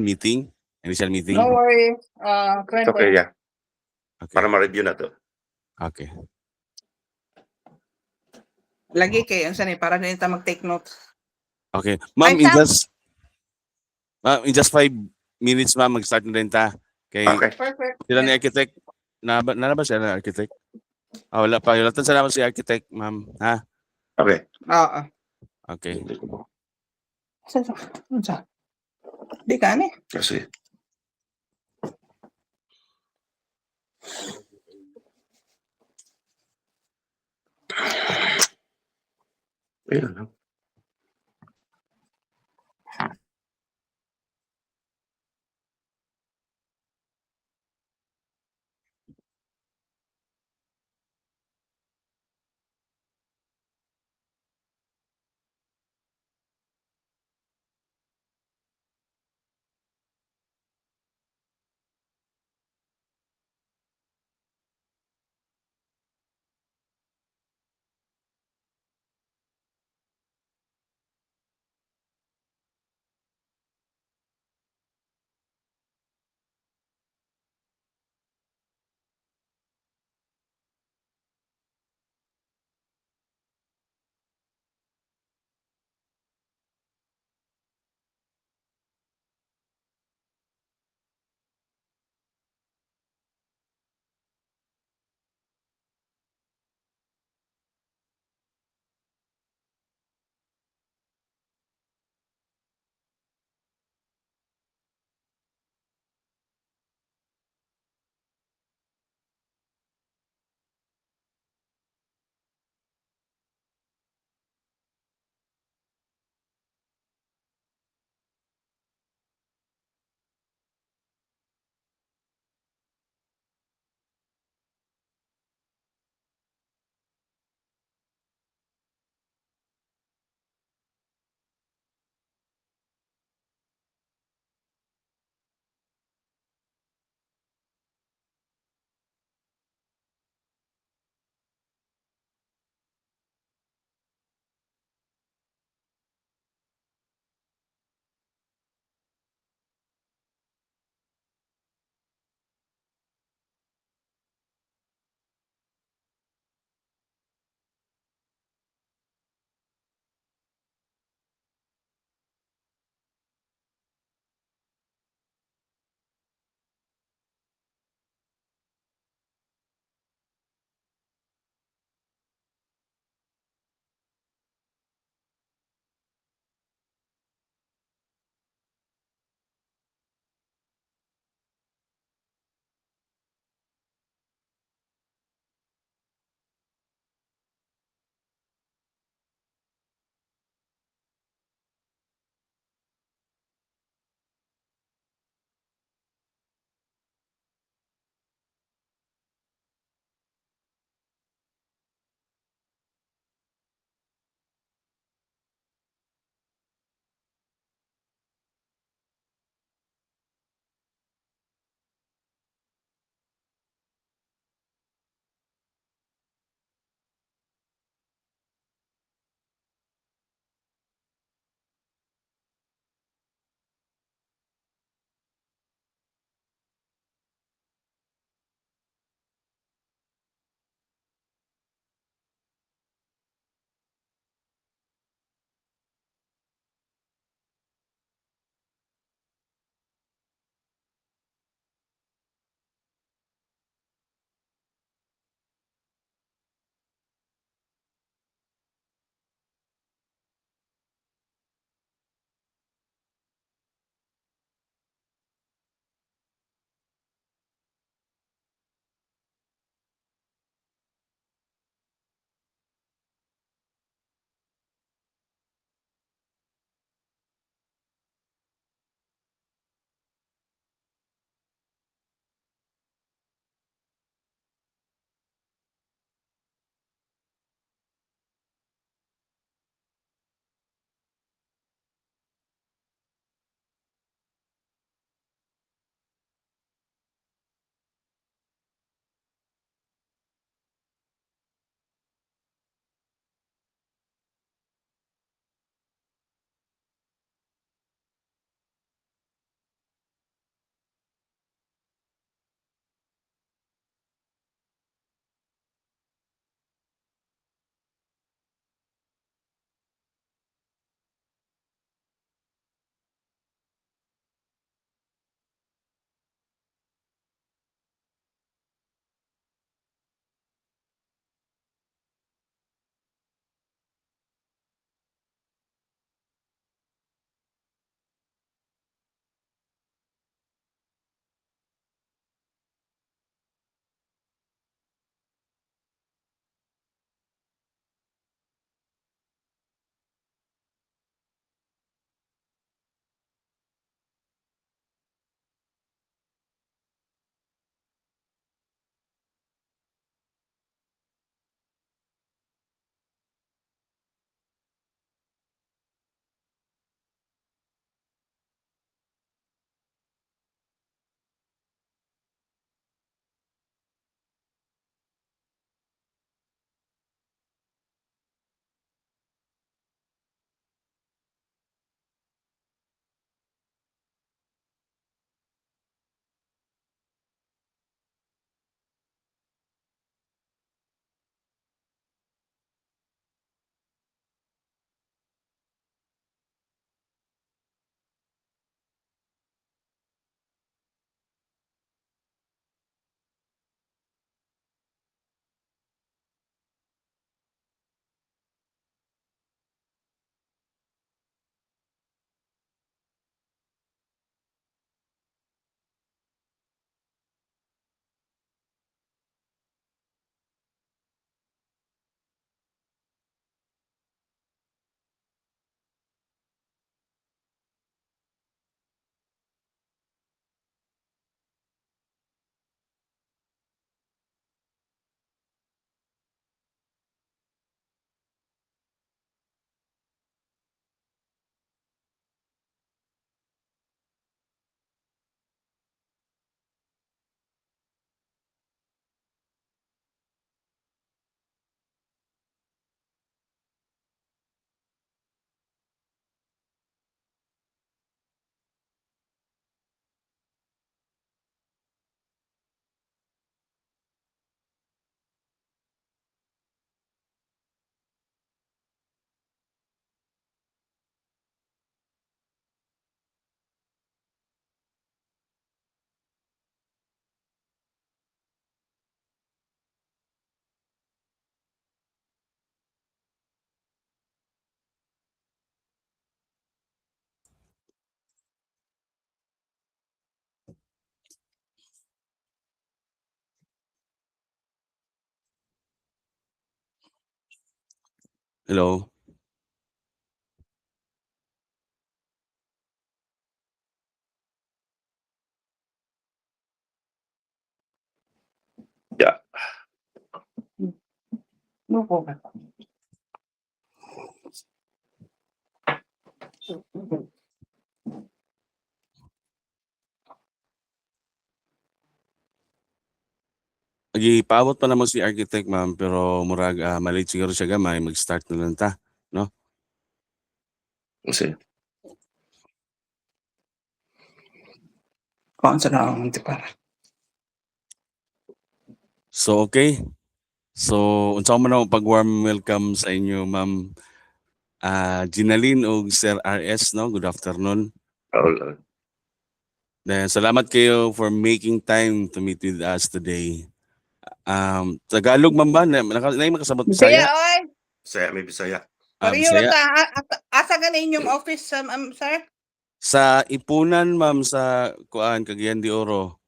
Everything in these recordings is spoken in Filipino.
meeting? Initial meeting? No worry. It's okay, yeah. Okay. Para ma-review na to. Okay. Lagi kay ang sanay para din ta mag-take notes. Okay. Ma'am, Ay, in just 5 minutes, ma'am, mag-start na rin ta. Kay Okay. Perfect. sila ni architect. Ba siya na architect? Wala pa. Wala salamat si architect, ma'am. Ha? Okay. Oo. Okay. Sa. Di ka ni. Kasi. Ayun. Hello? Yeah. No po ba? Gipaabot pa naman si architect ma'am pero murag malate siguro siya gamay mag-start na lang ta. Kasi, Kung saan ako hindi para. So okay. So unsa man ako pag-warm welcome sa inyo ma'am Ginaline ug Sir RS no. Good afternoon. all. Then salamat kayo for making time to meet with us today. Tagalog man ba? Makasabot Bisaya, Bisaya? oy! May Bisaya. Pareho Bisaya? lang ta. Asa ka na inyong office, sir? Sa Ipunan ma'am sa kuan Cagayan de Oro.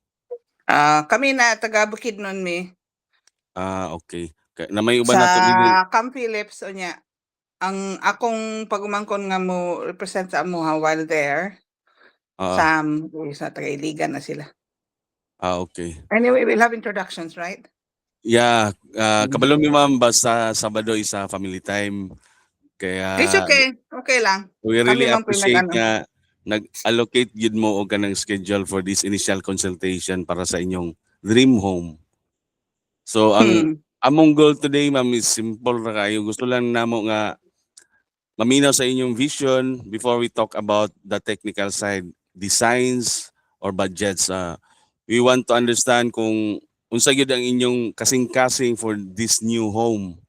Kami na taga Bukidnon mi. Okay. Na may uban Sa nato dili. Camp Phillips unya. Ang akong pagumangkon nga mo represent sa amuha while there. Ah, Sa taga Iligan na sila. okay. Anyway, we'll have introductions, right? Yeah, kabalo mi ma'am basta Sabado isa family time. It's Kaya okay. Okay lang. we Kami really man po yung appreciate nag-ano. nga nag-allocate yun mo og kanang schedule for this initial consultation para sa inyong dream home. So ang among goal today ma'am is simple ra kayo. Gusto lang namo nga maminaw sa inyong vision before we talk about the technical side, designs or budgets. We want to understand kung unsa gyud ang inyong kasing-kasing for this new home.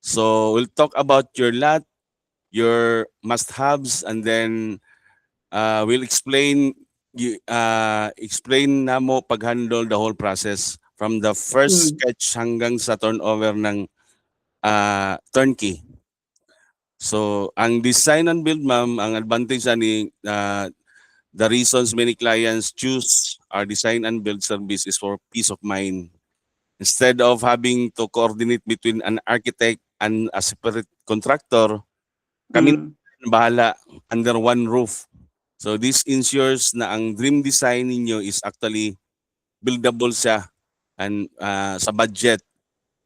So we'll talk about your lot, your must-haves, and then we'll explain namo pag-handle the whole process from the first sketch hanggang sa turnover ng turnkey. So ang design and build ma'am, ang advantage ani the reasons many clients choose our design and build service is for peace of mind. Instead of having to coordinate between an architect and a separate contractor, kami na bahala under one roof. So this ensures na ang dream design ninyo is actually buildable siya and sa budget.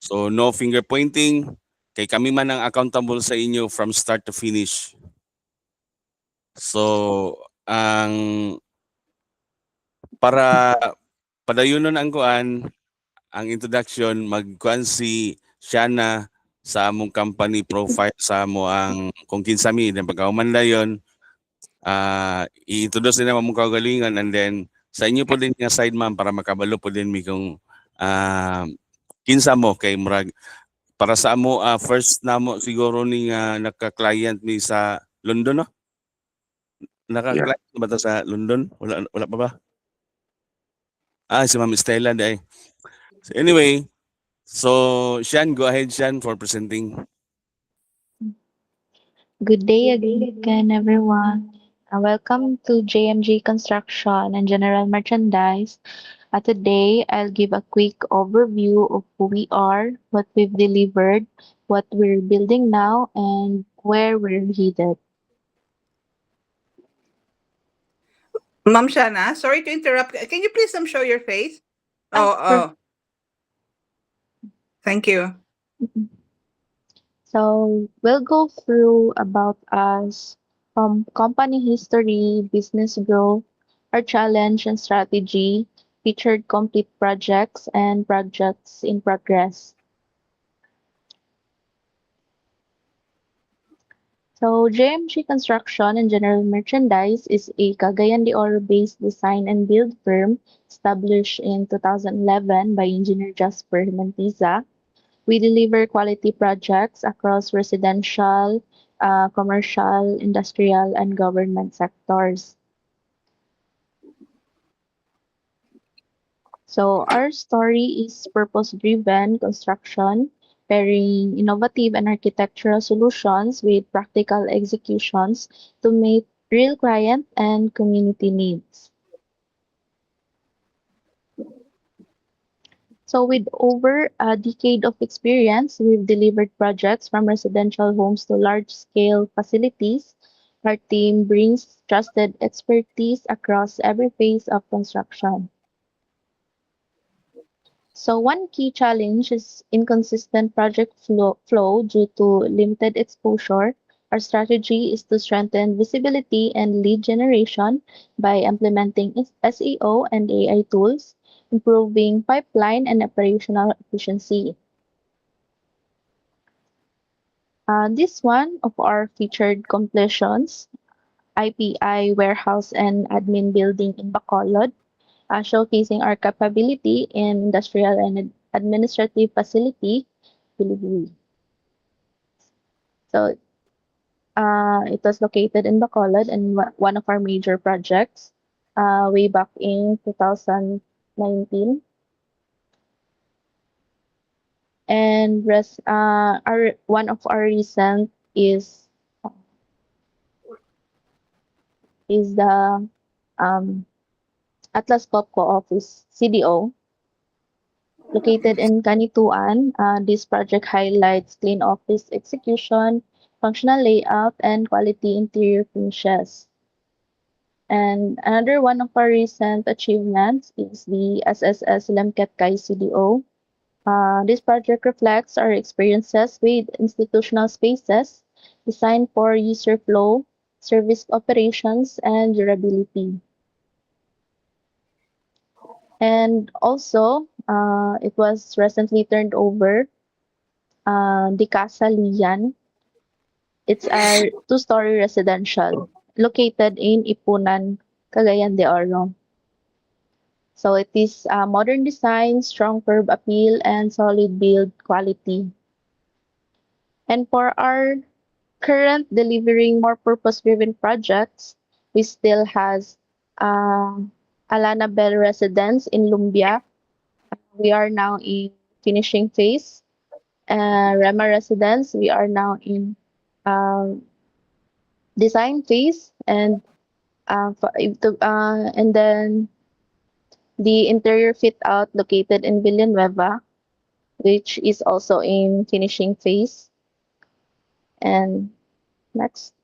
So no finger pointing, kay kami man ang accountable sa inyo from start to finish. So ang para padayunon ang kuan, ang introduction magkuan si Shana sa among company profile sa amo ang kung kinsa mi then pagkahuman dayon i-introduce din among kaugalingan and then sa inyo po din nga side ma'am para makabalo po din mi kung kinsa mo kay murag para sa amo first namo siguro ni nga naka-client mi sa London no. Naka-client ba ta sa London? Wala pa ba? Si Ma'am Stella day. So anyway, so Shan, go ahead Shan for presenting. Good day again, everyone. Welcome to JMG Construction and General Merchandise. Today, I'll give a quick overview of who we are, what we've delivered, what we're building now, and where we're headed. Ma'am Shana, sorry to interrupt. Can you please show your face? Sure. Thank you. So, we'll go through about us from company history, business growth, our challenge and strategy, featured complete projects, and projects in progress. So, JMG Construction and General Merchandise is a Cagayan de Oro-based design and build firm established in 2011 by Engineer Jasper Mantiza. We deliver quality projects across residential, commercial, industrial, and government sectors. So our story is purpose-driven construction, pairing innovative and architectural solutions with practical executions to meet real client and community needs. So with over a decade of experience, we've delivered projects from residential homes to large-scale facilities. Our team brings trusted expertise across every phase of construction. So one key challenge is inconsistent project flow due to limited exposure. Our strategy is to strengthen visibility and lead generation by implementing SEO and AI tools, improving pipeline and operational efficiency. This one of our featured completions, IPI warehouse and admin building in Bacolod, showcasing our capability in industrial and administrative facility delivery. So it was located in Bacolod and one of our major projects way back in 2019. And our one of our recent is the um, Atlas Copco office CDO located in Canituan. This project highlights clean office execution, functional layout, and quality interior finishes. And another one of our recent achievements is the SSS Lemket Kai CDO. This project reflects our experiences with institutional spaces designed for user flow, service operations, and durability. And also, it was recently turned over, the Casa Lian. It's a two-story residential located in Ipunan, Cagayan de Oro. So it is modern design, strong curb appeal, and solid build quality. And for our current delivering more purpose-driven projects, we still has uh, Alana Bell Residence in Lumbia. We are now in finishing phase. Rema Residence, we are now in um, design phase, and and then the interior fit out located in Villanueva, which is also in finishing phase. And next.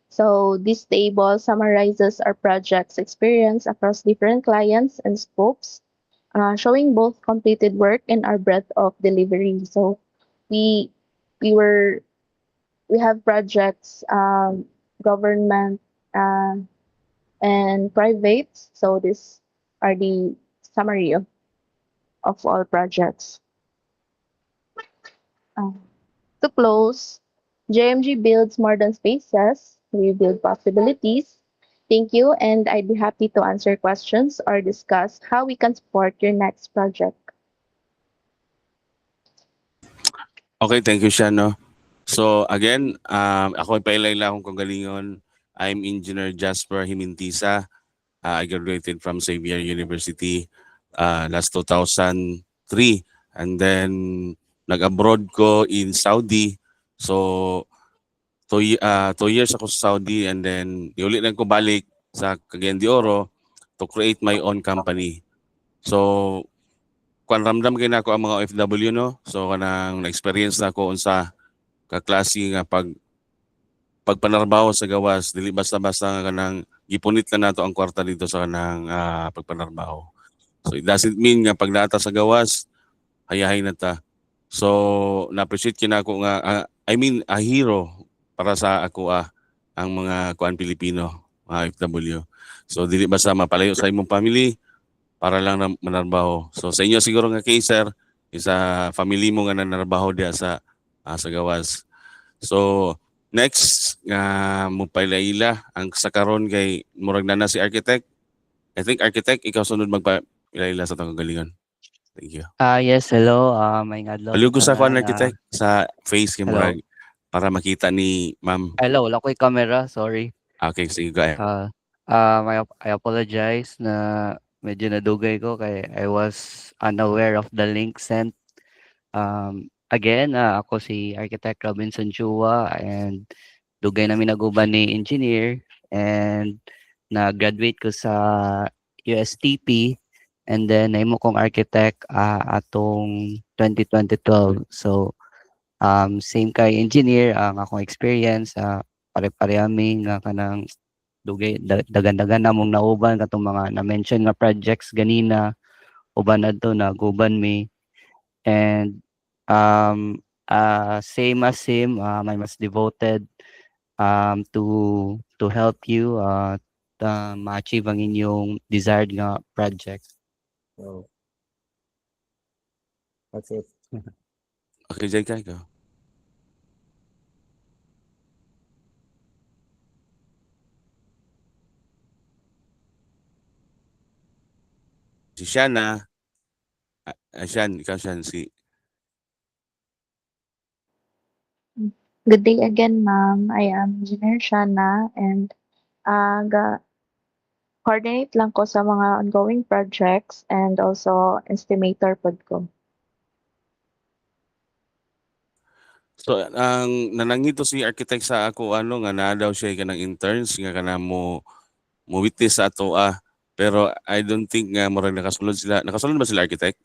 So this table summarizes our project's experience across different clients and scopes, showing both completed work and our breadth of delivery. So we we were we have projects, government, and private. So these are the summary of all projects. Uh, to close, JMG builds modern spaces. We build possibilities. Thank you, and I'd be happy to answer questions or discuss how we can support your next project. Okay, thank you, Shano. So again, ako pailayla akong kagalingon. I'm Engineer Jasper Himintisa. I graduated from Xavier University last 2003. And then nag-abroad ko in Saudi. So 2 years ako sa Saudi, and then iulit lang ko balik sa Cagayan de Oro to create my own company. So kung ramdam kay nako ang mga OFW, no, so kanang na-experience na ko unsa ka klase nga pagpanarbaho sa gawas, dili basta-basta nga kanang gipunit lang nato ang kwarta dito sa kanang pagpanarbaho. So it doesn't mean nga pag naata sa gawas hayahay na ta. So na-appreciate kinako nga I mean a hero para sa ako ang mga kuan Pilipino, mga OFW. So dili basta mapalayo sa imong family para lang na manarbaho. So sa inyo siguro nga case, sir, isa family mo nga nanarbaho diya sa gawas. So next nga mo pailaila ang sa karon kay murag na si architect. I think architect ikaw sunod magpailaila sa tong galingon. Thank you. Yes, hello. Maayong adlaw Palihog ko sa kuan tanan. architect sa face kay hello. murag para makita ni ma'am. Hello, wala ko'y camera, sorry. Okay, sige go ahead. I apologize na medyo nadugay ko kay I was unaware of the link sent. Again, ako si Architect Robinson Chua, and dugay namin naguban ni engineer, and na-graduate ko sa USTP And then nahimo kong architect atong 2012. So same kay engineer ang akong experience pare-parehami nga kanang dugay dagan-dagan namong nauban katong mga na-mention nga projects ganina uban adto na guban mi. And same as him, I'm mas devoted to help you ma-achieve ang inyong desired nga project. So that's it. Okay, Jay, go. Si Shana. Shan, ikaw Shan, si Good day again, ma'am. I am Engineer Shana and coordinate lang ko sa mga ongoing projects and also estimator pod ko. So ang nanangito si architect sa ako ano nga naa daw siya kanang interns nga kana mo witness sa ato pero I don't think nga murag nakasulod sila. Nakasulod ba sila architect?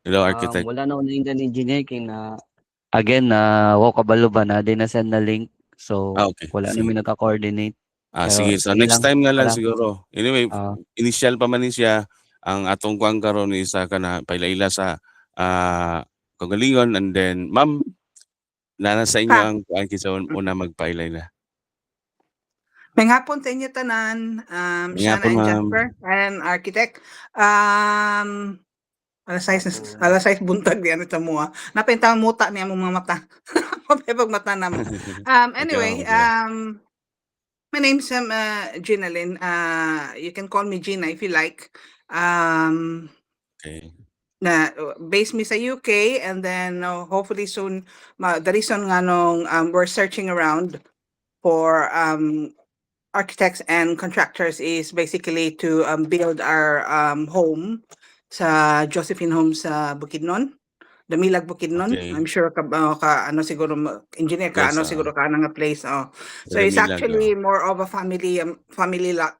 Hello architect. Wala na uning engineer kay na again wa kabalo ba na din na send na link. So Okay. wala Sige. namin naka-coordinate. Pero Sige. So sige next lang, time na lang wala. siguro. Anyway, initial pa man ni siya ang atong kuang karon ni sa kana pailaila sa kagalingon, and then ma'am nasa inyo ang kuan kinsa una magpailaila. May hapon sa inyo tanan, May Shana hapon, and ma'am. Jasper and architect. Alas 6 buntag diyan sa mua. Napintang muta niya mong mga mata. Mapepag mata na mo. Anyway, Okay. my name's Gina Lynn. You can call me Gina if you like. Okay. Na base me sa UK, and then hopefully soon the reason nga nung we're searching around for architects and contractors is basically to build our home sa Josephine Homes sa Bukidnon, Damilag Bukidnon. Okay. I'm sure ano siguro engineer ka Yes, ano siguro ka nga place. So Sa it's Damilag, actually more of a family lot.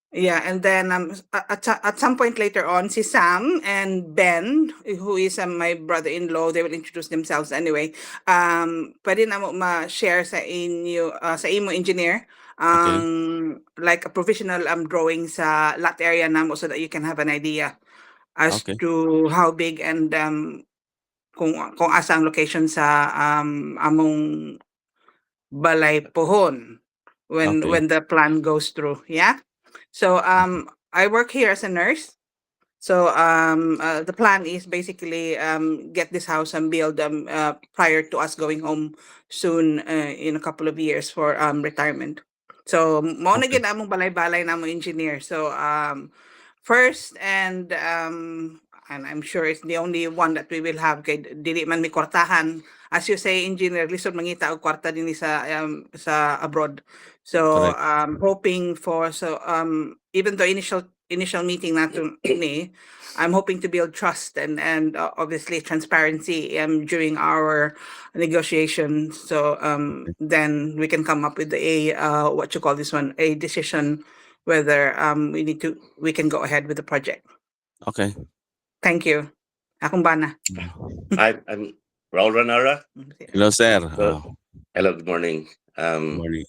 Yeah, and then at some point later on, si Sam and Ben, who is my brother-in-law, they will introduce themselves anyway. Pwede na mo ma-share sa inyo, sa imo engineer, Okay. like a provisional drawing sa lot area namo so that you can have an idea as Okay. to how big and kung asa ang location sa among balay pohon when Okay. the plan goes through. Yeah. So I work here as a nurse. So the plan is basically get this house and build prior to us going home soon in a couple of years for retirement. So mo na Okay. gid among balay-balay na mo engineer. So first and I'm sure it's the only one that we will have kay dili man mi kwartahan. As you say, engineer, lisod mangita og kwarta din sa abroad. So Correct. hoping for even though initial meeting nato ni, I'm hoping to build trust and obviously transparency during our negotiations. So then we can come up with a what you call this one, a decision whether we can go ahead with the project. Okay. Thank you. Akong bana. I'm Raul Ranara. Hello sir. Hello, good morning. Good morning.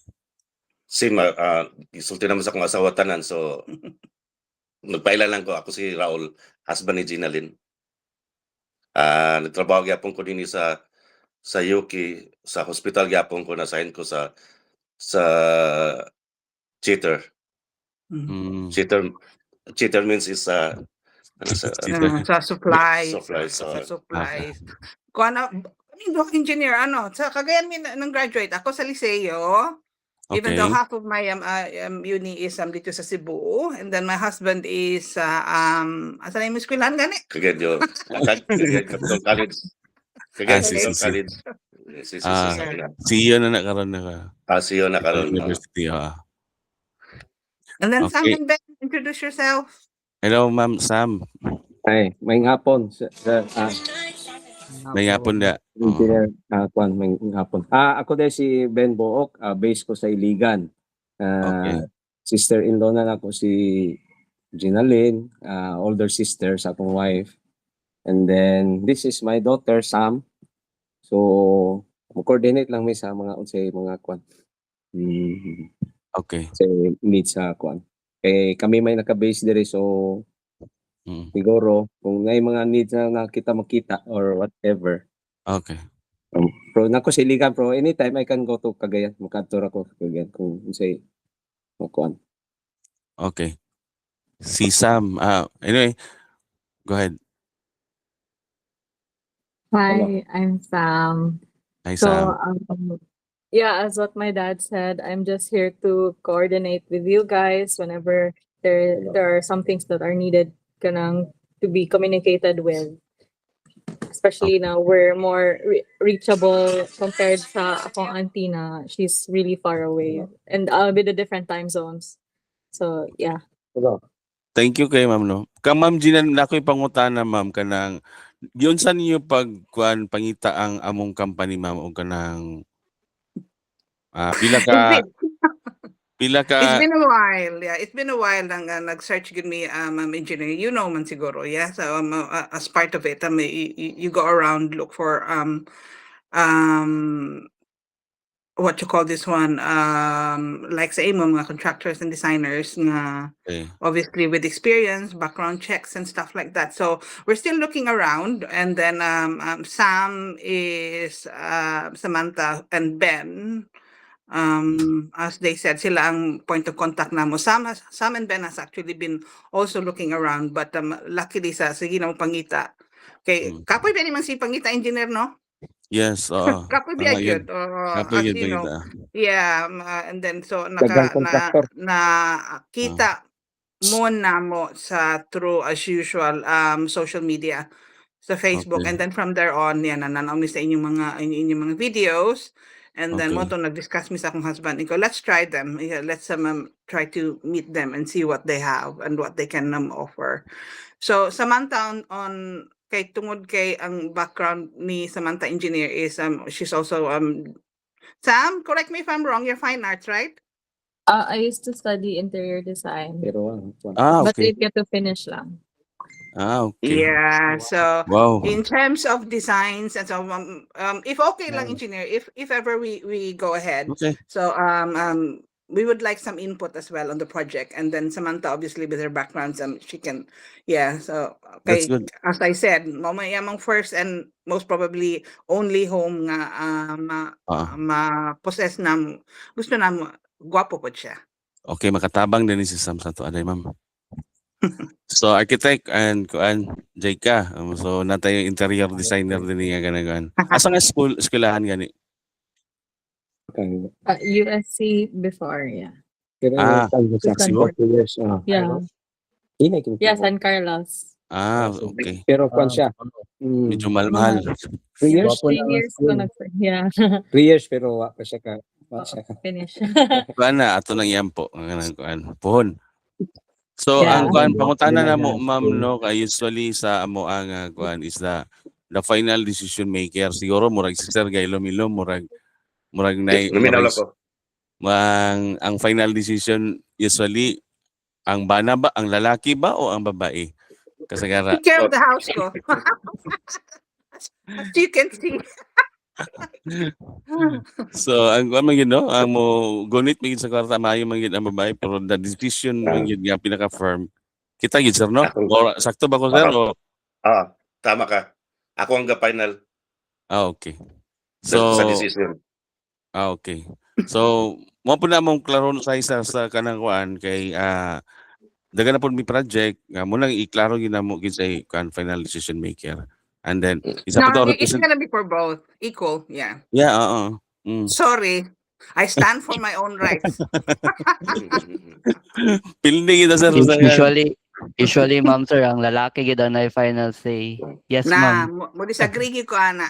Gisulti naman sa akong asawa tanan, so nagpaila lang ko. Ako si Raul, husband ni Gina Lynn. Nagtrabaho gyapon ko din sa UK, sa hospital gyapon ko, na-assign ko sa cheater. Cheater means is Sa supplies. Supplies, Sa so- supplies. Kung ano, engineer, sa Cagayan nang graduate ako sa Liceo. Even though Okay. half of my uni is dito sa Cebu, and then my husband is asa na yung eskwelahan gani? Kagedyo. Capital College. Capital CCC. College. CCC. CEO na nakaroon na Siyo na karon. university. And then Sam Okay. and Ben, introduce yourself. Hello ma'am Sam. Ay, may hapon sa May hapon na. engineer kwan may hapon. Ako din si Ben Book, base ko sa Iligan. Okay. Sister-in-law na ako si Ginalyn, older sister sa akong wife. And then this is my daughter Sam. So mo-coordinate lang mi sa mga unsay mga kwan. Okay. Sa needs sa kwan. Kami may naka-base diri, so siguro kung may mga needs na kita makita or whatever. Okay. Pero nako sa Iligan, pero anytime I can go to Cagayan. Makadto ako sa Cagayan kung unsay makuan. Okay. Si Sam. Anyway, go ahead. Hello. Hi, I'm Sam. Hi, So, Sam. yeah, as what my dad said, I'm just here to coordinate with you guys whenever there are some things that are needed kanang to be communicated with. Especially now we're more reachable compared sa akong auntie na she's really far away and with the different time zones. So, yeah. Hello. Thank you kay ma'am no. Ka ma'am Ginan na ako'y pangutana ma'am kanang yun sa niyo pagkuan pangita ang among company ma'am o kanang pila ka It's been a while. Yeah, it's been a while nang nag-search gud mi engineer. You know man siguro. Yeah. So as part of it, you go around look for what you call this one like sa imo mga contractors and designers nga obviously with experience, background checks and stuff like that. So we're still looking around, and then Sam is Samantha and Ben. As they said, sila ang point of contact namo. Sam and Ben has actually been also looking around, but luckily sige na mo pangita. Okay, kapoy ba naman si pangita engineer, no? Yes, oo. Kapoy ba yun? Kapoy As yun you know. pangita. Yeah, and then so Dagang contractor. kita mo namo sa through as usual social media sa Facebook, Okay. and then from there on yan nananaw mi sa inyong mga videos. And then mo Okay. to nag-discuss mi sa akong husband. Iko, let's try them. Yeah, let's try to meet them and see what they have and what they can offer. So Samantha on kay tungod kay ang background ni Samantha engineer is she's also Sam, correct me if I'm wrong, you're fine arts, right? I used to study interior design, Pero but Okay. didn't get to finish lang. Okay. Yeah. So Wow. in terms of designs and so if okay lang Yeah. engineer, if ever we go ahead, Okay. so we would like some input as well on the project, and then Samantha obviously with her background she can so That's okay, good. as I said, mamaya among first and most probably only home nga ma-possess nam gusto nam gwapo po siya. Okay, makatabang din si Sam sa to aday ma'am. So architect and kuan Jayka. So natay interior designer din niya ganagan. Asa nga eskwelahan gani? USC before, yeah. San years. Yeah. Yeah, San Carlos. Okay. Pero kwan siya. Medyo mahal. 3 years. 3 years ko yeah, 3 years pero wa pa siya ka finish. Kuan na ato nang yampo kanang kuan. Puhon. So Yeah. ang kuan pangutana na mo ma'am no kay usually sa amo ang kuan is the final decision maker. Siguro murag si Sir Gailom murag nay Luminaw ako. ang final decision usually ang bana ba, ang lalaki ba o ang babae? Kasagara. Take care of the house ko. As you can see. So ang kuan man yun, no? Ang mo gunit magid sa kwarta maayo man yun ang babae, pero the decision man yun nga pinaka firm. Kita gid sir no? Or sakto ba ko sir o? Tama ka. Ako ang final Okay. So sa decision. okay. So mo po na mong klaro sa isa sa kanang kuan kay dagan na po mi project nga mo nang iklaro gyud namo gid sa kuan final decision maker. And then isa pa to It's gonna be for both. Equal, yeah. Yeah, oo. Sorry. I stand for my own rights. Pildi kita sir. Usually ma'am sir ang lalaki gid ang final say. Yes Na, ma'am. mo disagree ko ana.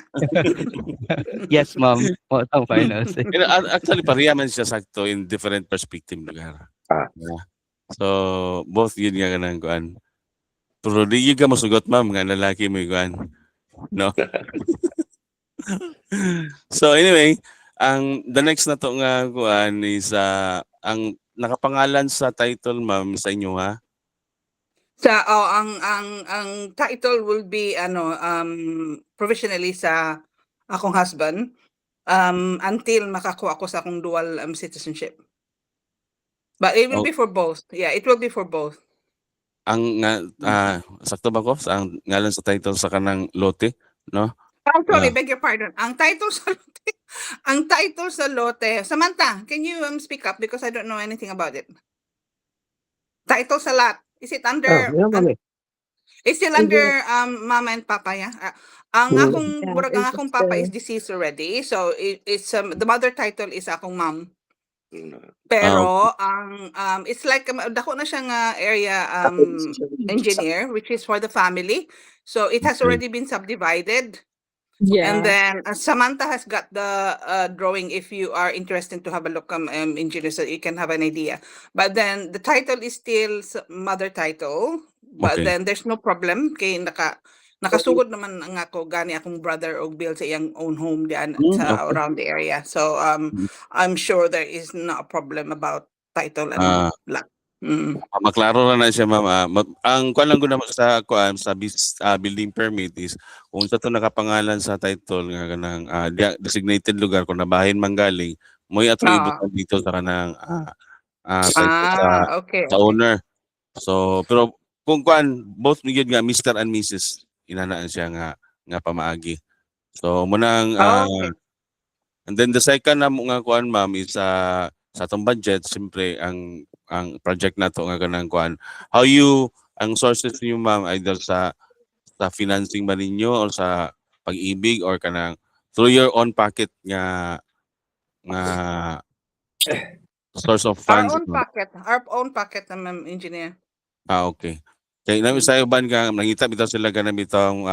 Yes ma'am. Mo ang final say. Actually pareha man siya sakto in different perspective lugar. Yeah. So both yun nga kanang kuan. Pero di yun ka masugot ma'am nga lalaki mo kuan. No. So anyway, ang the next na to nga kuan is ang nakapangalan sa title ma'am sa inyo ha. Ang title will be provisionally sa akong husband until makakuha ako sa akong dual citizenship. But it will Oh. be for both. Yeah, it will be for both. Ang sakto ba ko sa ang ngalan sa title sa kanang lote, no? I'm sorry, Ah. beg your pardon. Ang title sa lote, ang title sa lote. Samantha, can you speak up because I don't know anything about it. Title sa lot. Is it under Meron kami. is still under mama and papa, yeah? Ang Mm. akong Yeah, murag ang it's akong just papa the- is deceased already. So it's the mother title is akong mom. Mm. Pero ang it's like dako na siya nga area engineer which is for the family. So it has Okay. already been subdivided. Yeah. And then Samantha has got the drawing if you are interested to have a look engineer so you can have an idea. But then the title is still mother title. But Okay. then there's no problem kay nakasugod naman ang ako gani akong brother og build sa iyang own home diyan sa Okay. around the area. So I'm sure there is not a problem about title and Ah. lot. Mm. Maklaro na siya ma'am. Ang kuan lang gud naman sa kuan sa building permit is kung sa to nakapangalan sa title nga kanang designated lugar kung nabahin manggaling mo atong ibutan dito sa kanang title Okay. sa owner. So pero kung kuan both gyud nga Mr. and Mrs. inanaan siya nga pamaagi. So munang Okay. and then the second na mo nga kuan ma'am is sa atong budget siyempre ang project na to nga kanang kuan how you ang sources niyo ma'am either sa financing ba ninyo or sa pag-ibig or kanang through your own pocket nga source of funds. Our own pocket ma'am engineer. Okay. Kaya namin sa uban nga nangita bitaw sila ganang bitong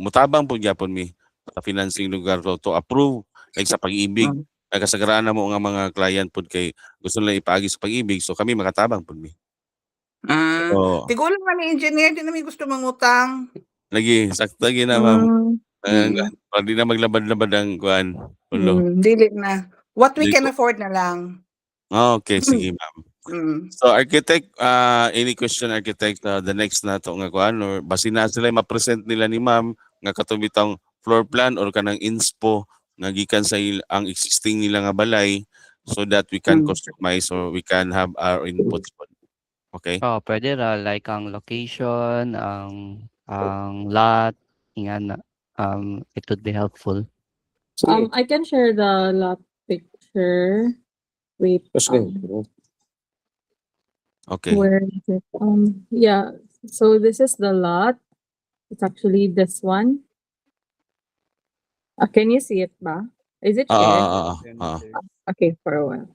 mutabang po gyapon mi sa financing lugar to approve like sa pag-ibig. Ay kasagaraan na mo nga mga client pud kay gusto nila ipaagi sa pag-ibig so kami makatabang pud mi. So, Tigulang kami engineer din namin gusto mangutang. lagi sakto lagi na ma'am. Hindi na maglabad-labad ang kuan. Ulo. Dili na. What we Dili can ko. afford na lang. Okay, sige ma'am. So architect, any question architect the next na to nga kuan or basi na sila ma-present nila ni ma'am nga katubitang floor plan or kanang inspo nga gikan sa ang existing nila nga balay so that we can customize or we can have our inputs. Okay? Oh, pwede ra like ang location, ang lot, ingana. It would be helpful. I can share the lot picture. Wait. Okay. Where is it? Yeah. So this is the lot. It's actually this one. Can you see it, ba? Is it shared? Okay, for a while.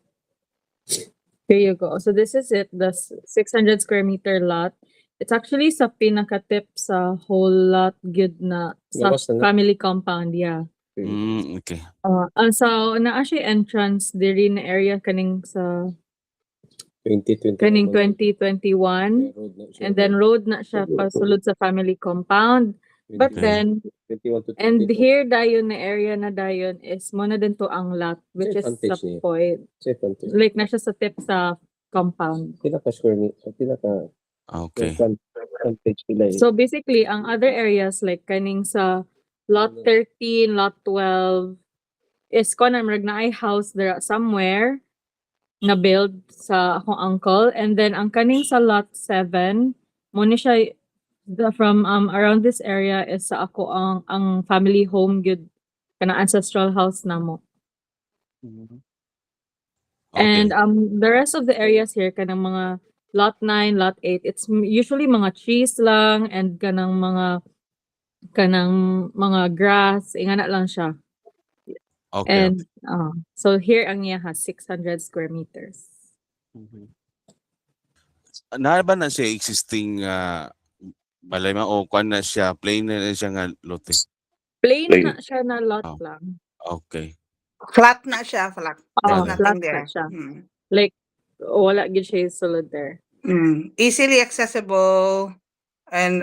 Here you go. So this is it, the 600 square meter lot. It's actually sa pinaka-tip sa whole lot gyud na sa Labas na na. family compound, yeah. Okay. So naa siya entrance diri na area kaning sa 2020. kaning 2021 and then road na siya pasulod sa family compound. But Okay. then 21 to and 22. here dayon na area na dayon is mo na din to ang lot which is Advantage sa niya. point. Like na siya sa tip sa compound. Pila ka square meter, pila ka Okay. advantage pila eh. So basically, ang other areas like kaning sa lot 13, lot 12 is konam rag na ay house there somewhere na build sa akong uncle and then ang kaning sa lot 7 mo ni siya from around this area is sa ako ang family home gyud kana ancestral house namo. Okay. And the rest of the areas here kanang mga lot 9, lot 8, it's usually mga trees lang and kanang mga grass, ingana lang siya. Okay. And so here ang niya has 600 square meters. Na ba na siya existing balay man o kuan na siya plain na siya nga lote? Plain Plain. na siya na lot Oh. lang. Okay. Flat na siya, flat. There's Flat nothing na there. siya. Like wala gid siya sulod there. Easily accessible and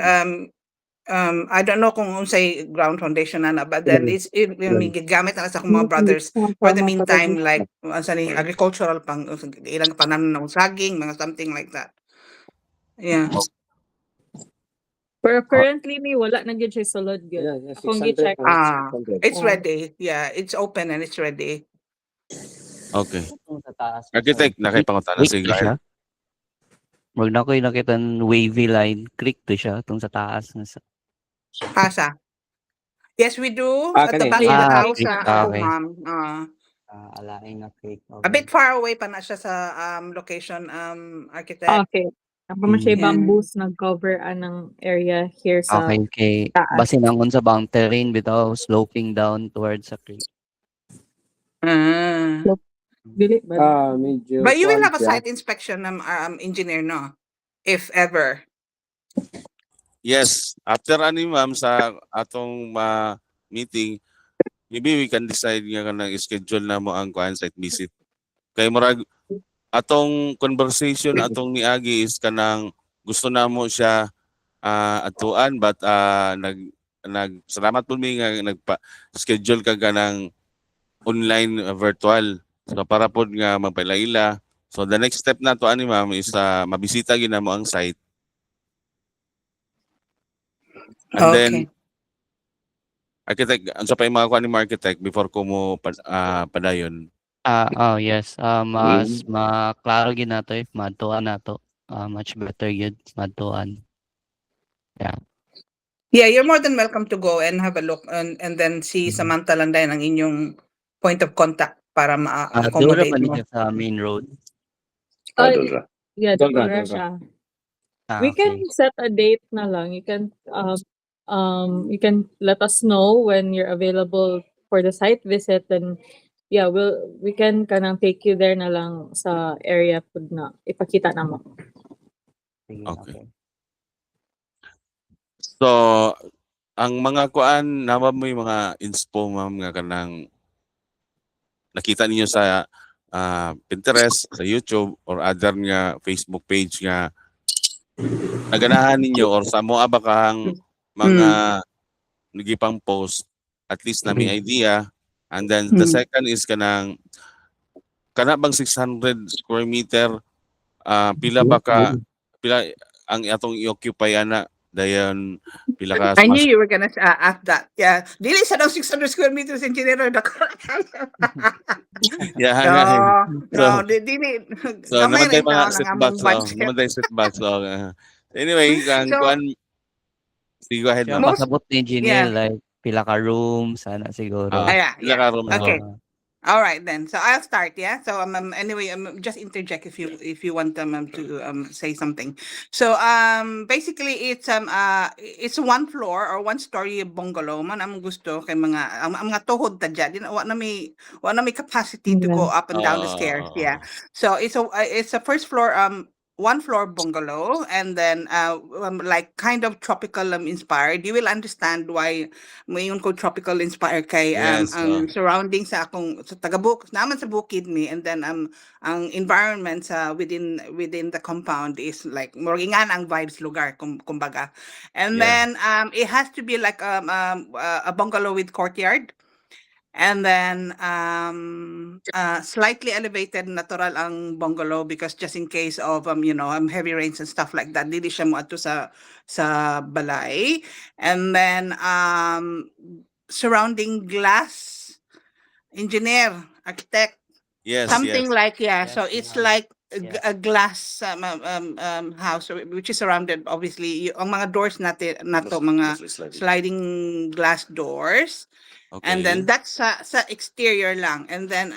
I don't know kung unsay ground foundation na but then it's gigamit na sa akong mga brothers for the meantime, like sa ni agricultural pang ilang pananom ng saging, mga something like that. Yeah. Pero currently, may wala na gyud siya sulod gyud. Akong 600 gi-check. Ah, 600. it's Oh. ready. Yeah, it's open and it's ready. Okay. Sa taas. Architect, nakipangutana Creek si to siya. Guard. Wag na ko'y nakita wavy line. Creek to siya. Itong sa taas. Hasa. Yes, we do. Ah, At the kani. back of the Ah, house, creek. ako, Okay. ma'am. Alain na creek. A bit far away pa na siya sa location, architect. Okay. Ako man siya Yeah. bamboos nag-cover anang area here sa Okay, okay. taas. Basin nangon sa boundary bitaw sloping down towards the creek. Ah. dili ba? Medyo But you will have a siya. site inspection, engineer, no? If ever. Yes, after ani ma'am sa atong meeting, maybe we can decide nga kanang schedule na mo ang kuan site visit. Kay murag atong conversation atong niagi is kanang gusto na mo siya atuan but salamat po mi nga nagpa-schedule ka kanang online virtual. So para pod nga magpailaila. So the next step na to ani ma'am is mabisita gyud namo ang site. And then Okay. architect, ang sa pa yung mga kuha ni mo architect before ko mo padayon. Yes. Mas maklaro gid nato if madtuan nato. Much better yun madtuan. Yeah, you're more than welcome to go and have a look and then see Samantha Landay ang inyong point of contact para Doon ma-accommodate naman mo. niya sa main road. Oh, Dulra. yeah, Dulra, dulra Dulra. siya. We Okay. can set a date na lang. You can let us know when you're available for the site visit, and yeah, we can kanang take you there na lang sa area pud na ipakita namo. Sige, Okay. So, ang mga kuan, naman mo yung mga inspo ma'am nga kanang nakita ninyo sa Pinterest, sa YouTube, or other nga Facebook page nga naganahan ninyo or sa mo abakang mga nagipang post, at least na may idea. And then the second is kana bang 600 square meter pila ang atong i-occupy ana dayon pila ka I knew you were gonna ask that. Yeah. Dili sa daw 600 square meters engineer. yeah, No, dili. so naman tayo mga ng setbacks among budget. naman tayo setbacks anyway ang Yeah. kuan sige, go ahead Siya ma'am. pasabot ni engineer like pila ka room sana siguro. Yeah. Pila ka room Okay. Oo. All right then. So I'll start. Yeah. So anyway, just interject if you want to say something. So basically it's one floor or one story bungalow man ang gusto kay ang mga tuhod ta dyan. Wa na may capacity to go up and down the stairs. Yeah. So it's a first floor one floor bungalow, and then like kind of tropical inspired. You will understand why mayon ko tropical inspired kay Yes, ang surroundings sa akong sa taga-buk naman sa bukid mi, and then ang environment sa within the compound is like moringan ang vibes lugar kumbaga. And Yeah. then it has to be like a bungalow with courtyard. And then slightly elevated natural ang bungalow because just in case of heavy rains and stuff like that, dili siya mo ato sa balay. And then surrounding glass, engineer, architect, Yes, something yes. like Yes, so it's ma'am. like Yes. a glass house which is surrounded obviously ang mga doors nato mga sliding glass doors. Okay. And then that's sa exterior lang. And then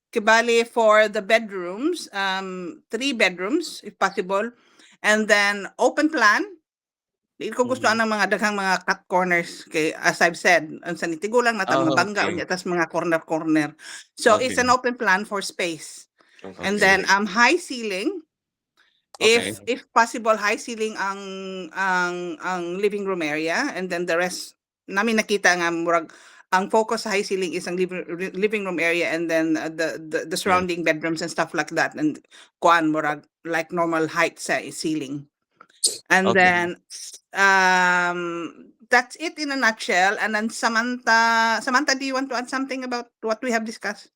kibali for the bedrooms, 3 bedrooms if possible. And then open plan. Di ko gusto ang mga daghang mga cut corners kay as I've said, ang sanitigulang na mga bangga Okay. unya tas mga corner. So it's Okay. an open plan for space. And then high ceiling. Okay. If possible, high ceiling ang living room area, and then the rest namin nakita nga murag ang focus sa high ceiling is ang living room area, and then the surrounding bedrooms and stuff like that, and kuan murag like normal height sa ceiling. And Okay. then that's it in a nutshell. And then Samantha, do you want to add something about what we have discussed?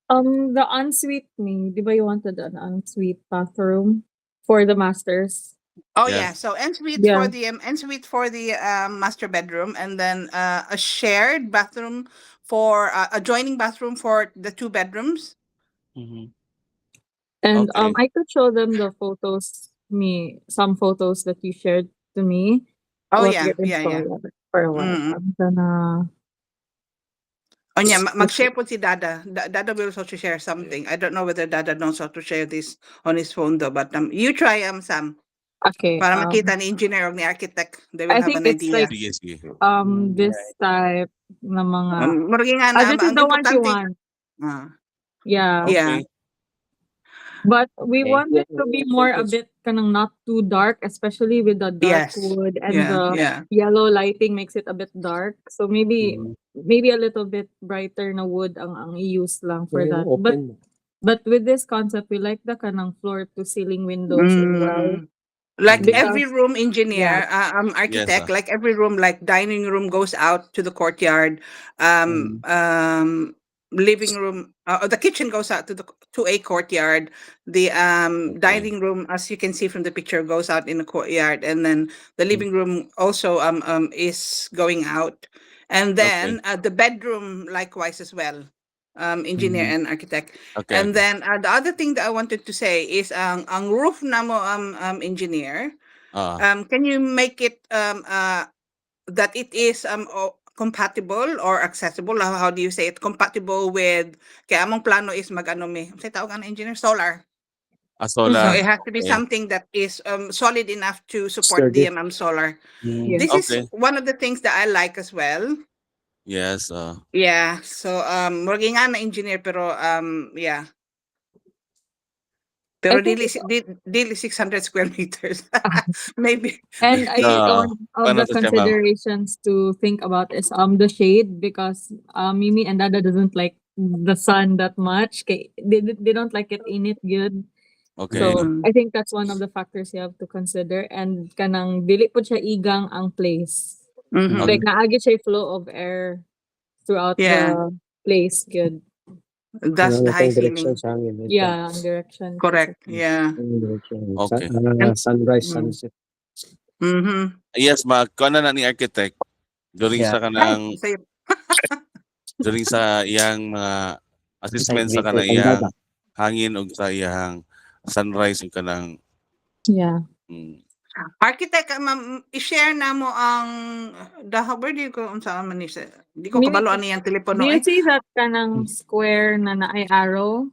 The ensuite di ba you wanted an ensuite bathroom for the masters? Oh Yeah. yeah, so ensuite Yeah. for the ensuite for the master bedroom, and then a shared bathroom for adjoining bathroom for the two bedrooms. Mhm. And Okay. I could show them the photos, some photos that you shared to me. Oh What yeah, you're yeah, yeah. installing for a while. Mm. I'm gonna Oh yeah, mag-share po si Dada. Dada will also share something. I don't know whether Dada knows how to share this on his phone though, but you try Sam. okay. Para makita ni engineer o ni architect, they will I have think an it's idea. like Sige, sige. this type na mga Murag nga na, this is ang the one you importante. want. Ah, Yeah. yeah. Okay. But we Okay. want it to be more a bit kanang not too dark, especially with the dark Yes. wood and Yeah, the yeah. yellow lighting makes it a bit dark. So maybe Mhm. maybe a little bit brighter na wood ang i-use lang for Yung that. open. But with this concept, we like the kanang floor to ceiling windows as well. Like Mhm. every Because- room engineer, architect, Yes, like every room, like dining room goes out to the courtyard, living room, the kitchen goes out to a courtyard. The Okay. dining room, as you can see from the picture, goes out in the courtyard, and then the living room also is going out, and then the bedroom likewise as well. Engineer Mhm. and architect. Okay. And then the other thing that I wanted to say is ang roof na mo engineer, can you make it that it is compatible or accessible? How do you say it? Compatible with kaya among plano is mag-ano say tawag ang engineer solar. So Solar. it has to be Okay. something that is solid enough to support Sturdy. DMM solar. Mhm. This Okay. is one of the things that I like as well. Yes. Yeah. So murag nga na engineer pero yeah. Pero I think dili 600 square meters. Maybe. And I think No, one of paano the to siya, ma'am? considerations to think about is the shade, because Mimi and Dada doesn't like the sun that much. They don't like it in it good. Okay. So I think that's one of the factors you have to consider, and kanang dili po siya igang ang place. Mhm. Like naagi siya flow of air throughout Yeah. the place good. That's the high direction ceiling. sa hangin. Yeah, ang direction. Correct. Yeah. Okay. Sunrise, Mm. sunset. Mhm. Yes, kuha na ni architect during Yeah. sa kanang Say- during sa iyang mga assessment sa Like kanang dito. iyang hangin o sa iyang sunrise o kanang Yeah. Architect, ma'am, i-share na mo ang where do you go unsa man ni di ko Maybe- kabalo ani ang Do telepono you see that kanang square na naay arrow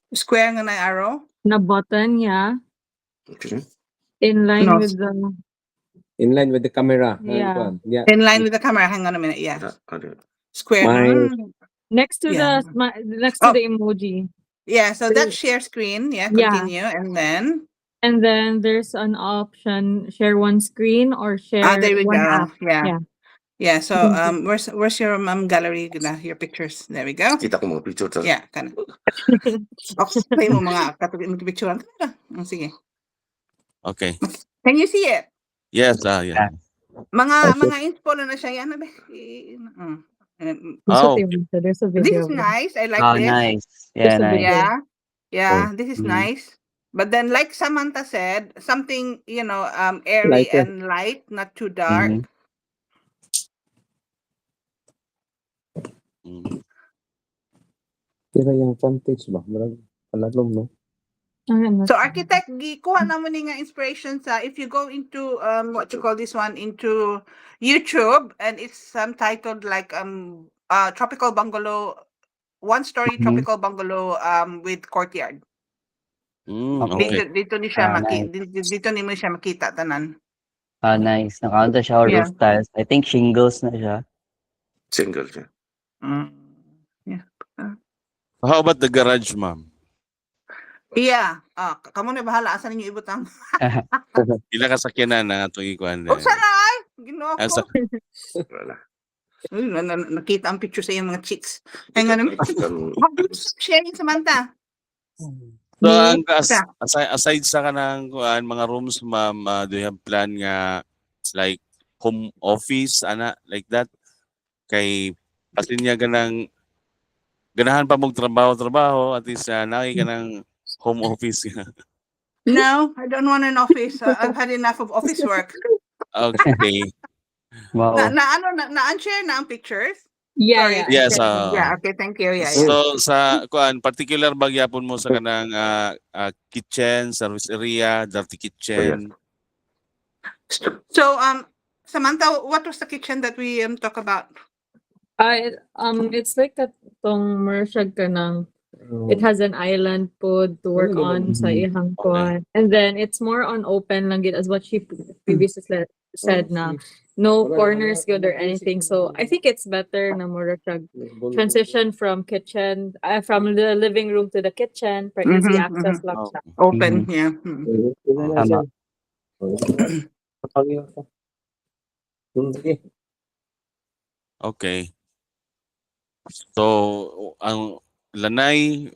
square nga na arrow. na button? Yeah. Okay. In line No. with the In line with the camera. Yeah. Yeah. In line with the camera. Hang on a minute. Yeah. Okay. Square. My- next to Yeah. next to Oh. the emoji. Yeah, so that's share screen. Yeah, Yeah. continue. And then there's an option share one screen or share There we one go. app. Yeah. Yeah. Yeah, so Mhm. where's your gallery your pictures? There we go. Kita ko mga picture. Yeah, kana. Okay mo mga katulad ng picture. Sige. Okay. Can you see it? Yes, yeah. Mga inspo na siya yan. Oh, There's a This video. is nice. I like Oh, this. nice. Just Yeah, a nice. video. Yeah, this is Mhm. nice. But then, like Samantha said, something airy Lighter. and light, not too dark. Mhm. Mm. Tira yung frontage ba? Marag palalom, no? So architect, kuha na mo ni nga inspiration sa if you go into what you call this one into YouTube, and it's titled like tropical bungalow, one-story Mhm. tropical bungalow with courtyard. Okay. Dito ni siya nice. dito ni mo siya makita tanan. Ah, nice. Nakaunta siya Yeah. roof tiles. I think shingles na siya. Single siya. Yeah. How about the garage, ma'am? Yeah. Kamo na bahala asan ninyo ibutang. Pila ka sakyanan na itong ikuan. O sana ay Ginoo Ah, ko. sa- Wala. Uy, nakita ang picture sa iyong mga chicks. Ay nga naman. Um, Sharing Samantha. So Me? ang Yeah. aside sa kanang kuan mga rooms ma'am, do you have plan nga like home office ana like that kay pasin niya ganang ganahan pa mong trabaho at least naki ka ng home office. No, I don't want an office. I've had enough of office work. Okay. Na, Wow. na ano na unshare na ang pictures? Yeah, Sorry. yeah. Yes, Yeah, okay, thank you. Yeah, yeah. So sa kuan particular bagyapon mo sa kanang kitchen, service area, dirty kitchen. So Samantha, what was the kitchen that we talk about? It's like tong mersyag ka ng, it has an island pod to work on sa ihang kuan. And then it's more on open lang gid as what she previously said na no corners good or anything. So I think it's better na more siya transition from kitchen, from the living room to the kitchen for easy Mhm, access mhm. lang Oh, siya. Open, Mhm. yeah. Tama. okay. So ang lanay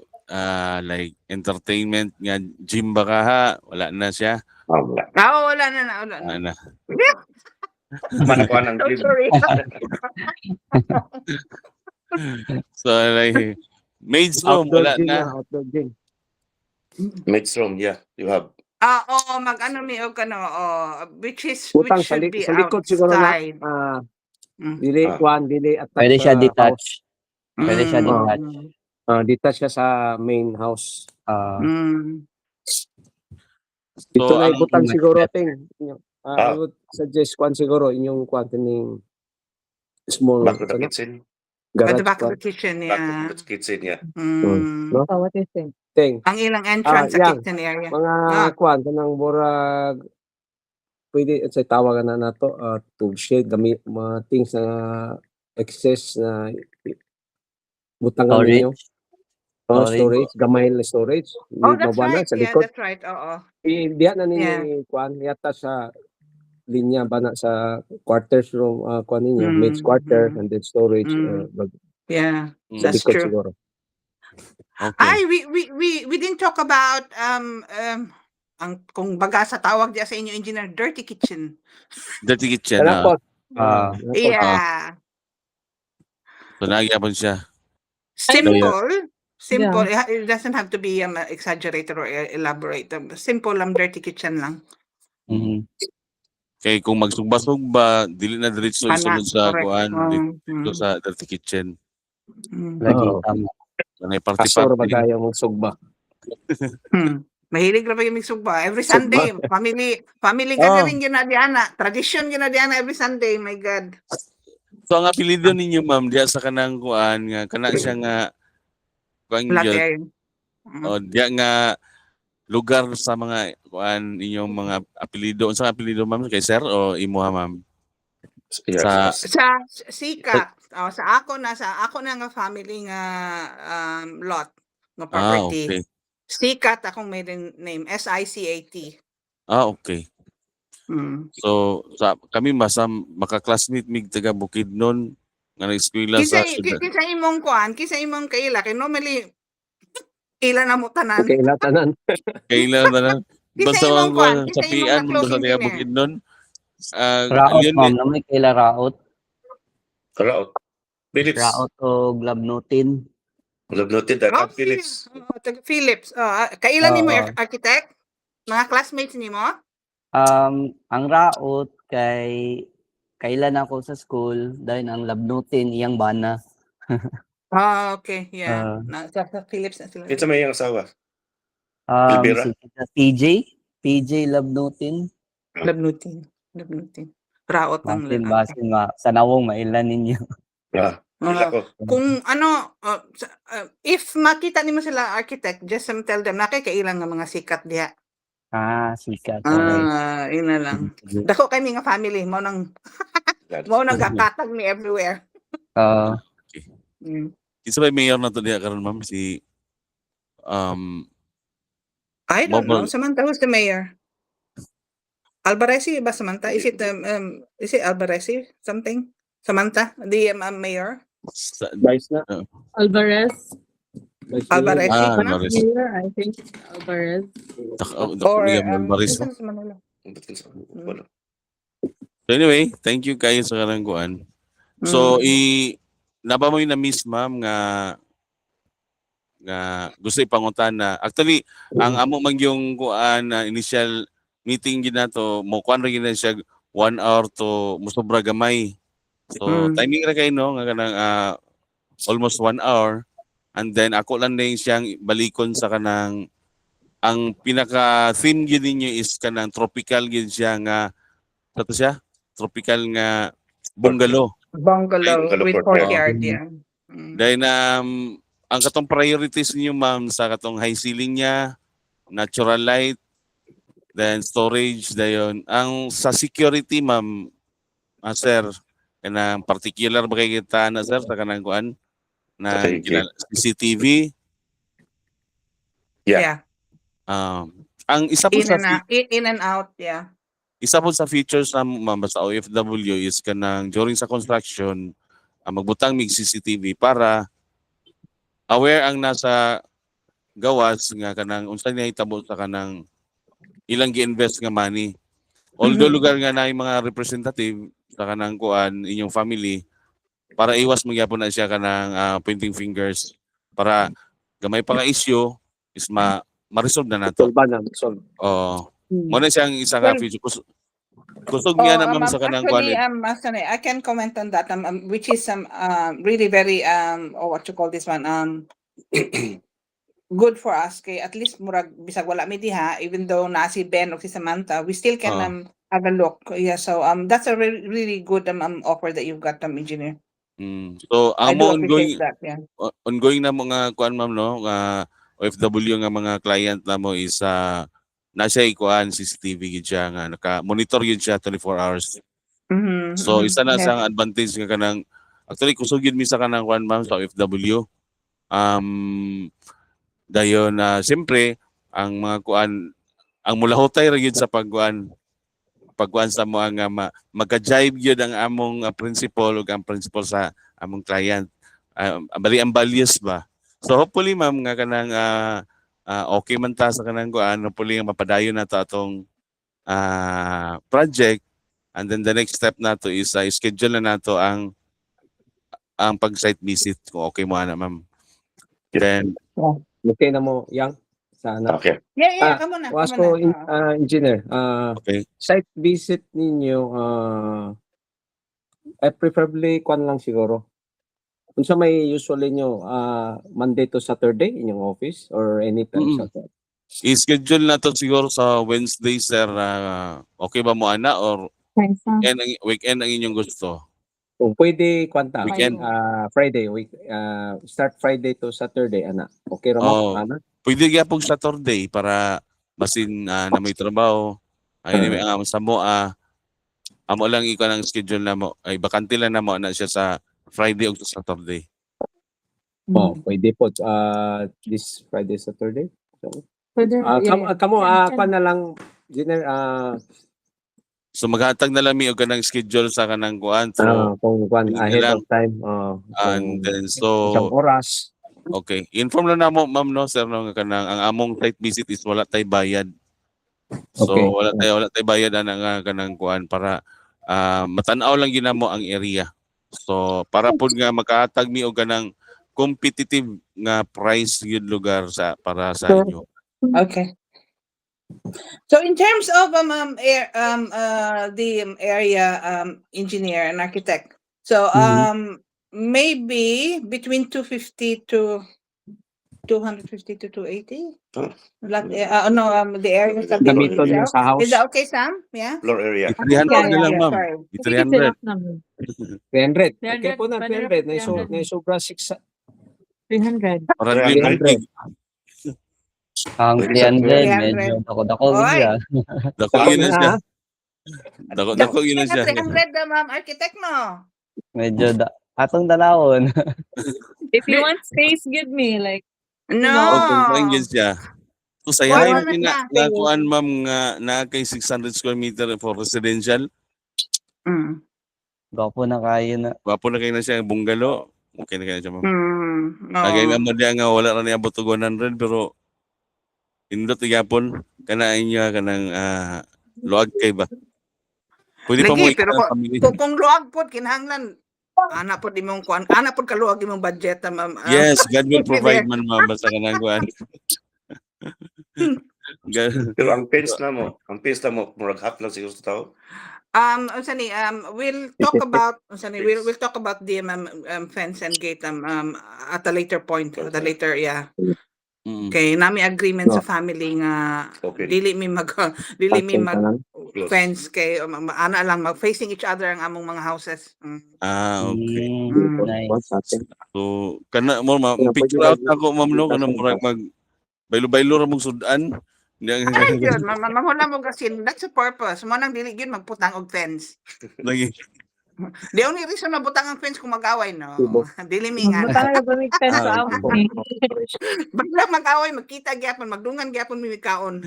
like entertainment nga gym ba ka ha? Wala na siya. Wala. Wala na. Wala na. Ano. Manakuha ng So gym. sorry. So like maid's room Outdoor wala gym na. na, outdoor gym. Mixed room, yeah. You have. Oo, mag-ano mi og kano, which Utang should be sa likod siguro na, outside. Mm. dili Ah. kuan, dili attached Pwede siya sa house. detach. Pwede siya Mm. detach. Detached siya sa main house. Mm. Dito So na ang ibutang much siguro better. ting. I Ah. would suggest kuan siguro inyong kuan tining small Back to the ano, kitchen. At garage the back of kuan. the kitchen, Back yeah. to the kitchen, yeah. Mm. No? So what do you think? Ting. Ang ilang entrance sa Yang, kitchen area. mga Ah. kuan kanang burag pwede sa tawagan na nato tool shed gamit mga things na excess na butangan ninyo. Storage. Storage, gamay na storage. Oh, Di that's baba na right. sa Yeah, likod. that's right. Oo. Diyan na Yeah. ninyo kuan yata sa linya ba na sa quarters room kuan ninyo, Mm, maid's quarter mm. and then storage Mm. Yeah, Mm. that's likod true. siguro. okay. We didn't talk about ang kung baga sa tawag diya sa inyo engineer, dirty kitchen. Dirty kitchen na. Kanapot. Kanapot. Yeah. So nagyapon siya. Simple. Simple. Yeah. It doesn't have to be exaggerated or elaborate. Simple dirty kitchen lang. Mhm. Kay kung magsugba-sugba, dili na diretso Kana, isulod sa correct. kuan, dito Mm. sa dirty kitchen. Mm. Lagi Oo. tama. Kanay Asor ba party-party. tayo magsugba? Mahilig na ba yung migsugba? Every Sugba. Sunday, family Oh. gathering yun na diana. Tradition yun na diana every Sunday. My God. So ang apelyido ninyo ma'am diya sa kanang kuan nga kana siya nga kuan Flat gyud area. o diya nga lugar sa mga kuan inyong mga apelyido. Unsa ang apelyido ma'am kay sir o imo ha ma'am? Yeah. Sa Sika, sa ako na nga family nga lot nga property. Okay. Sikat akong maiden name, SICAT. Okay. Mm. So kami basta maka-classmate mig taga Bukidnon nga nag-eskwela sa syudad. Kisa imong kuan, kisa imong kaila kay normally ila na mo tanan. Okay, latanan. Kailan na lang. Kisa Basta imong mga kuan, kuan kisa sa imong pian mo close sa taga engineer. Bukidnon. Raot Yun ma'am, namay kaila raot. Raot. Philips. Raot o glabnutin. Love noted that. Oh, Philips. taga Philips. Kailan nimo Oo. architect? Mga classmates nimo? Ang raot kay kailan ako sa school dahil ang labnutin iyang bana. Okay, yeah. Sa Philips na sila. Kinsa may iyang asawa? Um, Silvera? si PJ Labnutin. Labnutin. Raot ang Basin basin sa nawong mailan ninyo. Ah, ila ko. Kung ano, if makita nimo sila architect, just tell them na kay kailang nga mga sikat diha. Sikat. Okay. Ina lang. Dako kami nga family, mao nang gakatag ni everywhere. Kinsa ba mayor na to diha karon ma'am si I don't know. Mobile. Samantha, who's the mayor? Albaresi ba Samantha? Is it Albaresi something? Samantha, the mayor? Vice na. Alvarez. Alvarez. Ah, Ano? Alvarez. Here, I think Alvarez. Or Alvarez. saan sa Manila? Wala. So anyway, thank you kayo sa kanang kuan. So naba mo na miss ma'am nga gusto ipangutan na. Actually, ang amo man yung kuan na initial meeting gid nato mo kuan ra gid na siya 1 hour to musobra gamay. So timing ra kay no nga kanang almost 1 hour, and then ako lang din siyang balikon sa kanang ang pinaka theme gid ninyo is kanang tropical gid siya nga ato siya tropical nga bungalow. Bungalow Bungalow with courtyard. courtyard, yeah. Dahil ang katong priorities niyo ma'am sa katong high ceiling niya, natural light, then storage dayon. Ang sa security ma'am, sir, kanang particular ba kay kita na sir sa kanang kuan na Okay. CCTV. Yeah. Yeah. Ang isa po In and out, yeah. isa po sa features na ma'am sa OFW is kanang during sa construction magbutang mig CCTV para aware ang nasa gawas nga kanang unsa niya hitabo sa kanang ilang gi-invest nga money. Although lugar nga na yung mga representative sa kanang kuan inyong family para iwas magyapon na siya kanang pointing fingers para gamay pa nga issue is ma-resolve na nato. Solve na, solve. Mo na siyang isa ka Well, feature. Kusog niya na ma'am sa kanang kuan. actually, I can comment on that, which is really very what you call this one, good for us. Kay at least murag bisag wala mi diha, even though na si Ben o si Samantha, we still can have a look. Yeah, so that's a really good offer that you've got, engineer. So I ang do mo appreciate that, yeah. ongoing na mga kuan ma'am no nga OFW nga mga client na mo is na siya ikuan CCTV gid siya nga naka-monitor yun siya 24 hours. So isa na Yes. sa advantage nga kanang actually kusog yun mi sa kanang kuan ma'am sa OFW. Dayon siyempre ang mga kuan ang mulahotay ra gyud sa pagkuan sa mo nga magka-jive gyud ang among principal ug ang principal sa among client. Bali ang values ba. So hopefully ma'am nga kanang okay man ta sa kanang kuan, hopefully nga mapadayon na to atong project, and then the next step nato is schedule na nato ang pag-site visit kung okay mo ana ma'am. Then Okay na mo, Yang? Sana. Okay. Yeah, come on na. Was Come ko, on na. engineer, okay. site visit ninyo, preferably kwan lang siguro. Kung sa may usually nyo, Monday to Saturday inyong office or anytime Saturday? I-schedule na to siguro sa Wednesday sir. Okay ba mo ana or weekend ang inyong gusto? Kung pwede, kwanta. Weekend. Friday, start Friday to Saturday, ana. Okay ra mo, ana? Pwede gyapon Saturday para basin na may trabaho. Ay sa mo amo lang ikaw ang schedule na mo. Ay bakante lang na mo na siya sa Friday ug Saturday. Pwede po. This Friday, Saturday. So, Pwede, kwan na lang, engineer, So maghatag na lang mi og kanang schedule sa kanang kuan through kung kwan Pwede ahead lang. of time. and then Isang so oras. okay. Inform lang namo ma'am no sir no nga kanang ang among site visit is wala tay bayad. So Okay. wala tay bayad ana nga kanang kuan para matan-aw lang ginamo ang area. So para pud nga makahatag mi og kanang competitive nga price gyud lugar para sa inyo. Okay. So in terms of the area engineer and architect, so maybe between 250 to 250 to 280. The area sa building Gamiton niyo itself. sa house. Is that okay, Sam? Yeah. Floor area. 300 na lang ma'am. Sorry. I think it's 300. enough naman. 300. 300, Okay po na, 300. Sobra 6. 300. Para 300. Ang Pwede sa 300, 300. medyo dako-dako Oy. siya. dako yun na siya. Dako yun na siya. 300 ma'am, architect no. Medyo atong dalawon. If you want space, give me like No. Okay, kaingin siya. So Wala sayahin na nga siya. kuan ma'am nga na kay 600 square meter for residential. Mm. Gwapo na kayo na. Wapo na kayo na siya bungalow. Okay na kaya siya, ma'am. Oo. Lagay nga mo diya nga wala ra niabot og 100 pero indot gyapon kana inya kanang luag kay ba. Pwede pa mo Lagi, pero pamilya. kung luwag po, kinahanglan, ana po imong kuan, ana po kaluwag imong budget, ma'am. Yes, God will provide There. man, ma'am, basta kanang kuan. Pero ang pins na mo, murag half lang siguro sa tao. Unsa ni, we'll talk about, we'll talk about the fence and gate at a later point, at a later, yeah. Mm. Okay, nami agreement sa family nga Okay. dili mi mag dili mi Patent mag na lang. fence kay ana lang mag facing each other ang among mga houses. Okay. Nice. So kana mo ma'am, Pwede picture ba- out ako ma'am no kana murag mag baylo-baylo ra mong sudan. Ay gyud, mamula mo gasin, that's the purpose. Mo nang dili gyud magputang og fence. Lagi. The only reason na butang ang fence kung mag-away, no. Tubo. Dili mingan. Butang ba may fence sa Ah, amon? Basta mag-away, magkita gyapon, magdungan gyapon mi kaon.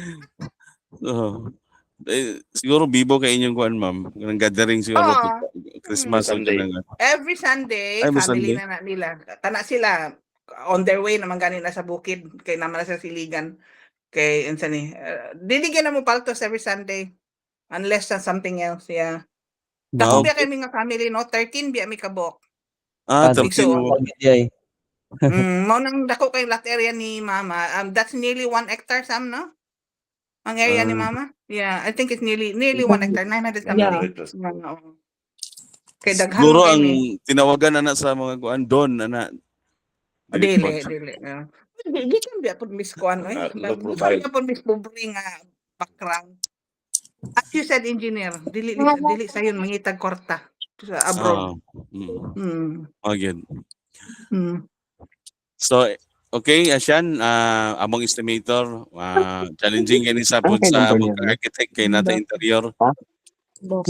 Siguro bibo kay inyong kuan ma'am. Kanang gathering siguro Oo. Christmas o Sunday. kanang Every Sunday, Ay, mo family Sunday? na nila. Tana sila on their way naman ganin na sa bukid kay naman na sa siligan. Kay unsa ni. Dili gyud na mo paltos every Sunday. Unless na something else, yeah. Dako biya kami nga family, no? 13 biya mi kabok. 13 Bigso. mo. Mao nang dako kay lot area ni Mama. That's nearly 1 hectare Sam, no? Ang area ni Mama? Yeah, I think it's nearly 1 hectare, 900 something. Yeah. Oo. Kay daghan Siguro ang kami. tinawagan na sa mga kuan don ana. Dili. Di kan biya pud miss kuan oy. Low profile. Biya pud miss bubring nga background. As you said, engineer, dili sayon mangitag korta sa abroad. Again. Mm. So okay, Asyan, among estimator, challenging kini sa pud Okay, sa number among niya. architect kay nata interior.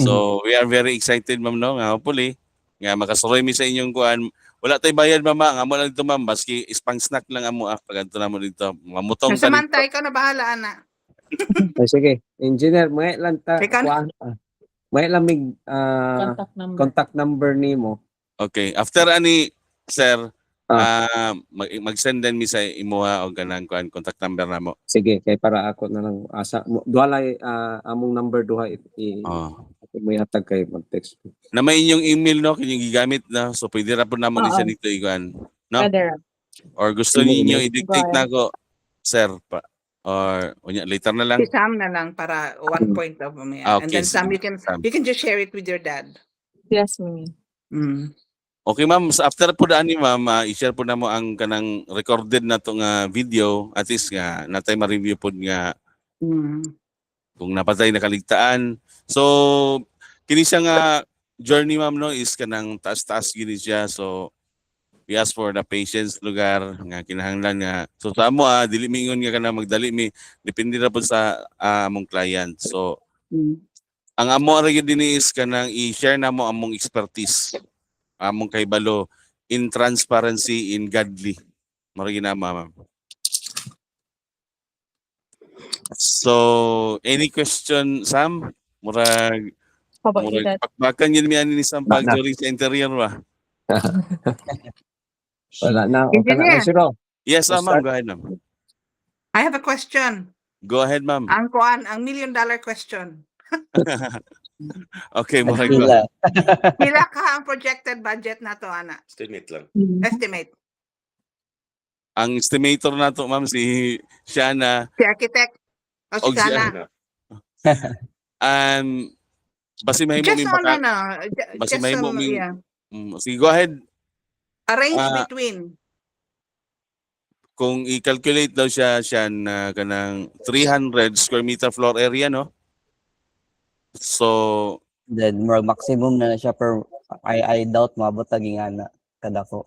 So we are very excited ma'am no nga hopefully nga makasuroy mi sa inyong kuan. Wala tay bayad mama, nga mo lang dito ma'am baski ispang snack lang amo pag adto namo dito. Mamutong ta dito. Samantha, ikaw na bahala ana. Ay, sige. Engineer, may lang ta. Ikaw na. May lang mig Contact number. contact number nimo. Okay, after ani sir, mag-send din mi sa imuha og kanang kuan contact number namo. Sige, kay para ako na lang asa duhalay among number duha ako mo yatag kay mag-text. Na may inyong email no kining gigamit na so pwede ra pud namo ni siya dito iguan. No? Pwede ra. Or gusto Email. ninyo i-dictate na ko sir pa or unya later na lang. Si Sam na lang para 1 point of mamaya. And Okay, then Sam, sige. Sam. you can just share it with your dad. Yes, Mimi. Okay ma'am, so after po daan ni ma'am, i-share po na mo ang kanang recorded na to nga video at least nga natay ma-review po nga kung napatay na kaligtaan. So kini siya nga journey ma'am no is kanang taas-taas gini siya. So we ask for the patience lugar nga kinahanglan nga so sa amo dili mi ingon nga kanang magdali mi depende ra po sa among client. So ang amo ra gyud dinhi is kanang i-share namo among expertise. Among kahibalo in transparency, in godly. Mara ginama, ma'am. So, any question, Sam? Murag How about you, Dad? pakbakan yun mi ani ni Sam pag-jury sa interior ba? Wala na. Okay Engineer. na. Siro. Yes, ma'am. Go ahead, ma'am. I have a question. Go ahead, ma'am. Ang kuan, ang $1 million question. Okay, murag go ahead. Pila ka ang projected budget nato ana? Estimate lang. Estimate. Ang estimator nato, ma'am, si Shana. Si architect. O si Og si Sana. Basi mahimo Just mi on baka. ano. Basi Just mahimo mi. yeah. Sige, go ahead. A range Ah, between. Kung i-calculate daw siya na kanang 300 square meter floor area, no? So, Then more maximum na siya per I doubt maabot lagi nga na kada ko.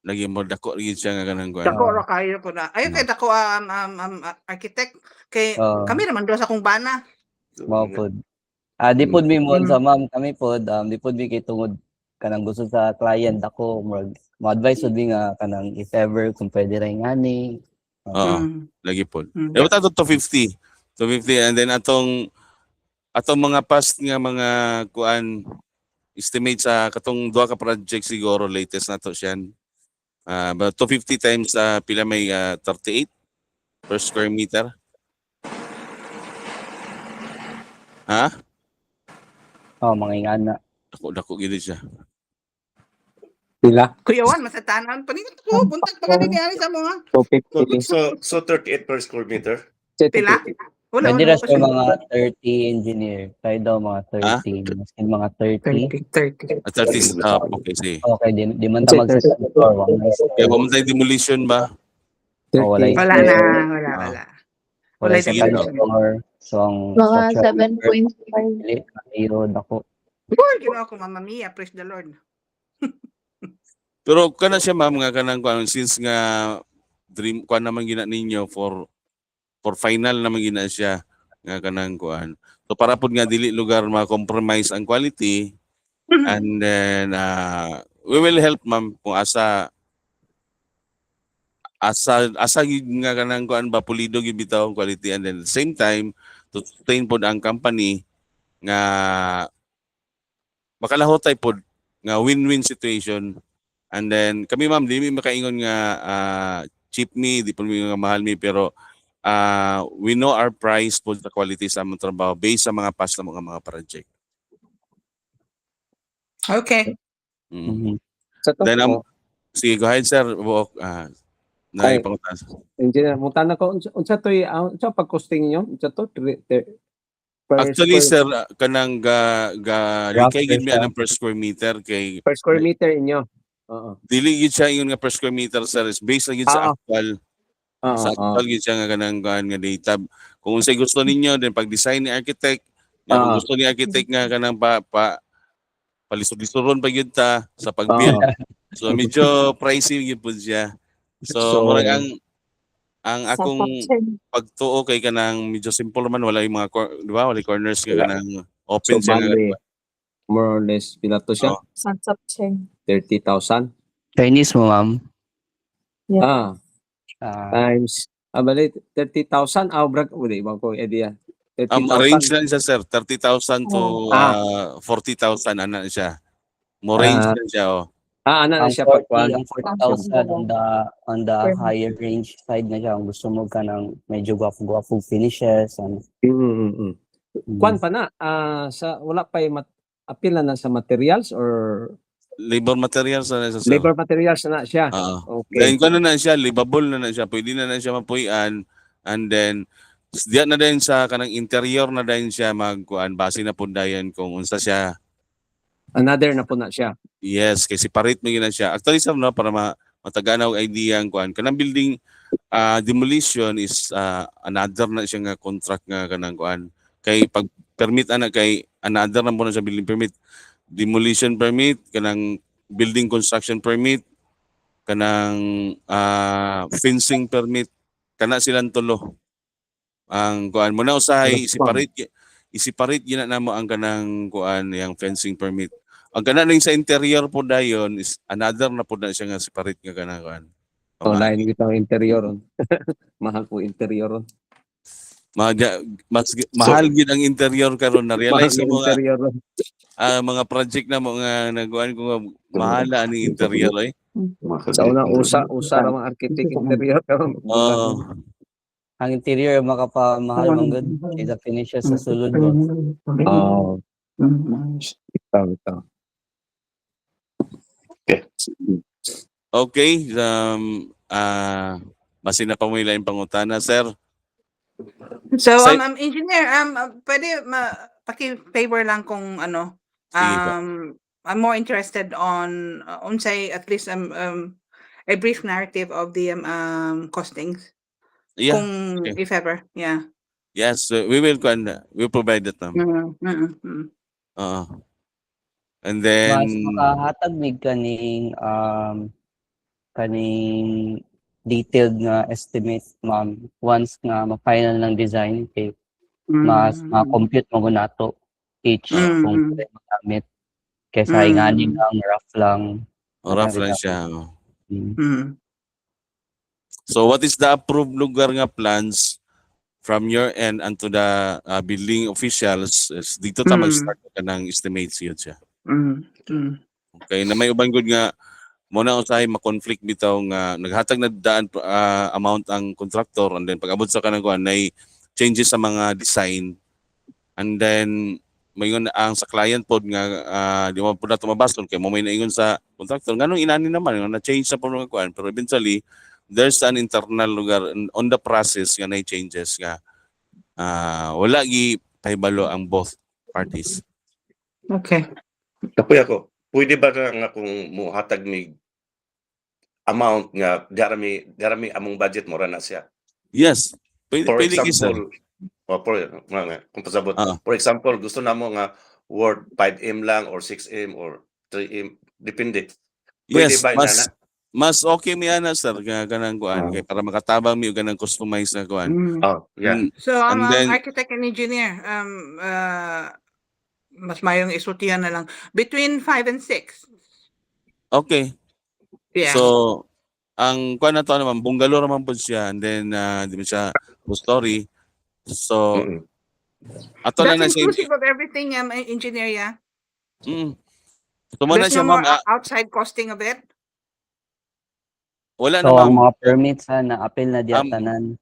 lagi mo dako rin siya nga kanang kuan. Dako ra kayo ko na. Ayo kay dako architect kay kami naman do sa kung bana. Mao pod. Di pod mi mo sa ma'am kami pod di pod mi kay tungod kanang gusto sa client ako mo advice pod mi nga kanang if ever kung pwede ra ngani. Oo, lagi po. Dapat ato 250. 250 and then atong mga past nga mga kuan estimate sa katong duha ka project siguro latest na to siya. About 250 times pila may 38 per square meter. Ha? Oh, mga ingana. Dako gid siya. Pila? Kuya Juan, masatanan. Paningot ko. Buntag pa ka din yan sa mga. 250. So 38 per square meter. Pila? Wala, Pwede wala na ko siya siya. mga 30 engineer. Tayo daw mga 30. Maskin mga 30. 30. 30 okay sige. Okay, di man ta Kasi mag-second floor. Wag na Kaya kung may demolition ba? Oh, wala 30. Wala na. Wala. Ah. Wala Wala sa sige, second floor. So, ang Mga structure 7.5. dili kayo dako. Lord, ginawa ko, Mama Mia. Praise the Lord. Pero kana siya ma'am nga kanang kuan since nga dream kuan naman gina ninyo for final naman gina siya nga kanang kuan. So para pud nga dili lugar ma-compromise ang quality and then we will help ma'am kung asa gid nga kanang kuan ba pulido gid bitaw ang quality and then at the same time to sustain pod ang company nga makalahotay pod nga win-win situation. And then kami ma'am di mi makaingon nga cheap me, di po mi nga mahal mi pero we know our price po the quality sa among trabaho based sa mga past na mga project. Okay. Mm. Sa to Then ko, sige, go ahead sir. Buok na Ay. ipangutan. engineer, mutana ko unsa toy unsa pag-costing niyo? Unsa to? Per Actually square, sir kanang ga Rough likay gid mi siya. anang per square meter kay per square meter inyo. Oo. dili gid siya ingon nga per square meter sir is based na gid sa Oo. actual Oo. actual gid siya nga kanang kuan nga data. Kung unsay gusto ninyo then pag design ni architect nga kung Oo. gusto ni architect nga kanang palisod-lisoron pa gyud ta sa pag-build. So medyo pricey gyud pud siya. So So, murag ang akong pagtuo kay kanang medyo simple man wala yung mga di ba wala corners nga Wala. kanang open So, siya nga. bali, more or less, pila to siya? Oh. Sansap Cheng. 30,000. Chinese mo, ma'am. Ah, Ah, times, bali, 30,000. Brag, wala, ibang ko idea. Range 30,000. lang siya sir 30,000 to 40,000 ana siya. Mo range lang siya oh. Ano na ang siya 40, pagkuhan? ang 40,000 on the higher range side na siya. Kung gusto mo ka ng medyo gwapo-gwapo finishes. And, Kuan pa na, wala pa apil na sa materials or Labor materials na siya sir. labor materials na siya. Okay. Then kung na siya, livable na siya, pwede na siya mapuyan and then diyan na din sa kanang interior na din siya magkuan base na pud dayon kung unsa siya. Another na po na siya. Yes, kay separate mo na siya. Actually sir no para mataganaw idea ang kuan. Kanang building demolition is another na siya nga contract nga kanang kuan. Kay pag permit ana kay another na mo na siya building permit. Demolition permit, kanang building construction permit, kanang fencing permit, kana silang tulo. Ang kuan mo na usahay i-separate gina namo ang kanang kuan yang fencing permit. Ang kana ning sa interior po dayon is another na po na siya nga separate nga kanang kuan. Lain gitong interior. Mahal po interior. Mahal gid ang interior karon na realize Mahal mo nga interior. mga project na mo nga nagkuan ko nga mahala ani interior eh. Sa una usa ra mga architect interior karon. ang interior makapamahal mong good. Kaysa finishes sa sulod mo. Ito. Okay, basin na pa mo ilaing pangutana sir. So, Say- engineer, pwede paki-favor lang kung ano, Sige po. I'm more interested on say at least a brief narrative of the costings. Yeah. Kung okay. if ever, yeah. Yes, we will provide that ma'am. And then Mas makahatag mig kaning detailed nga estimate, ma'am, once nga ma-final ng design kay mas ma-compute mo nato each kung pwede magamit kaysa inganing ang rough lang. rough lang siya. Mm. So what is the approved lugar nga plans from your end and to the building officials is dito ta mag-start ka ng estimates yun siya. Mm. Mm. Okay, na may uban gud nga muna usahay ma-conflict bitaw nga naghatag na daan amount ang contractor, and then pag-abot sa kanang kuan nay changes sa mga design, and then mayon ang sa client pod nga di mo pud nato mabasol kay mo may naingon sa contractor nganong inani naman nga na-change sa pud nga kuan, pero eventually there's an internal lugar on the process nga nay changes nga wala gi pahibalo ang both parties. Okay. Tapoy ako. Pwede ba na nga kung muhatag mig amount nga darami among budget mo ra na siya? Yes, pwede, For pwede gi, sir. example, kung pasabot, Ah. for example, gusto namo nga worth 5M lang or 6M or 3M, depende. Pwede Yes, ba na? mas okay mi ana, sir, nga kanang kuan kay para makatabang mi og ganang customized na kuan. Mm. Oh, yeah. So, And then- architect and engineer, mas mayong isultihan na lang. Between 5 and 6. Okay. Yeah. So, ang kuan na to naman, bungalow naman po siya, and then di ba siya two-story. So, Mm-mm. ato na That's siya. inclusive of everything, engineer, yeah? So, muna There's siya, no ma'am. more outside costing of it? Wala na, So, ang ma'am. mga permits na appeal na diya tanan.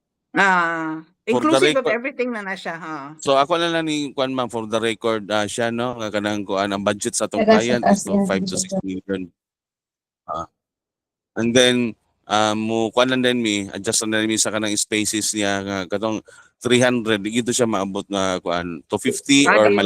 For the Inclusive of record- everything na siya, ha? So, ako na lang ni kuan, ma'am, for the record, siya, no, nga kanang kuan, ang budget sa atong Tagas- client is to 5 to 6 million. And then, mo kuan lang din mi, adjust lang din mi sa kanang spaces niya, nga katong 300, dito siya maabot nga kuan, 250 or Dili,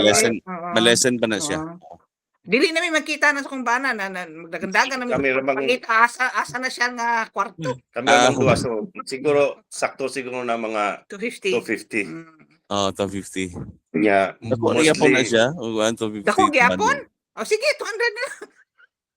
malesen pa na siya. oo. Dili namin magkita na sa kung bana na magdagandagan namin Kami ramang- pangita asa na siya nga kwarto. Kami lang duwa, so siguro sakto siguro na mga 250. 250. Oh, 250. Yeah, Dako niya po na siya, o 250. Dako gyapon? O sige, 200 na.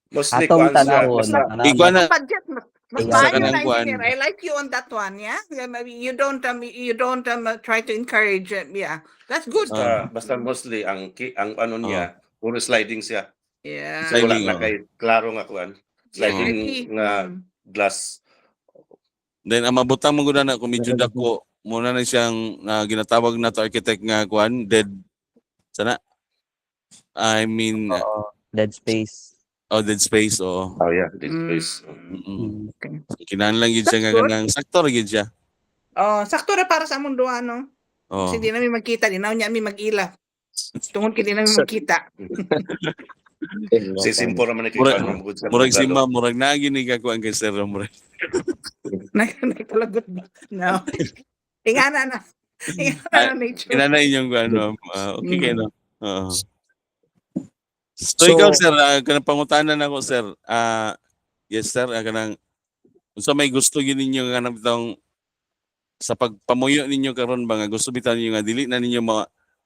mostly Atong kuan siya, tanawon. basta Ikuan na, Budget mas Iya. maayo Sa kanang na kuan. engineer. I like you on that one, yeah? You don't try to encourage yeah. That's good. basta mostly ang ano niya, puro sliding siya. Yeah. So, wala Sliding, na kay klaro nga kuan. Sliding Yeah. nga glass. then ang mabutang mo gud na kung medyo dako, muna na siyang ginatawag na to architect nga kuan, dead. Sana? I mean, Oo, dead space. dead space, oo. Oh yeah, this Mm. place. Mm-mm. Okay. Kinahanglan gid siya nga That's good. kanang sakto ra gid siya. Oh, sakto ra para sa among duha, no? Oh. Kasi di namin magkita, di namin mi mag-ila. Tungod kini namin magkita. Si Simpo raman ni Murag- Kipan good sa Murag si bungalow. ma'am, murag naagi ni kakuan kay sir murag. Nakalagot ba? No. Ingana na. Ingana na nature. Kinana inyong kuan, ma'am. Okay Mm. kay no. Oo. So, ikaw sir, kanang pangutanan ako sir. Yes sir, kanang unsa may gusto gyud ninyo kanang bitong sa pagpamuyo ninyo karon ba nga gusto bitaw ninyo nga dili na ninyo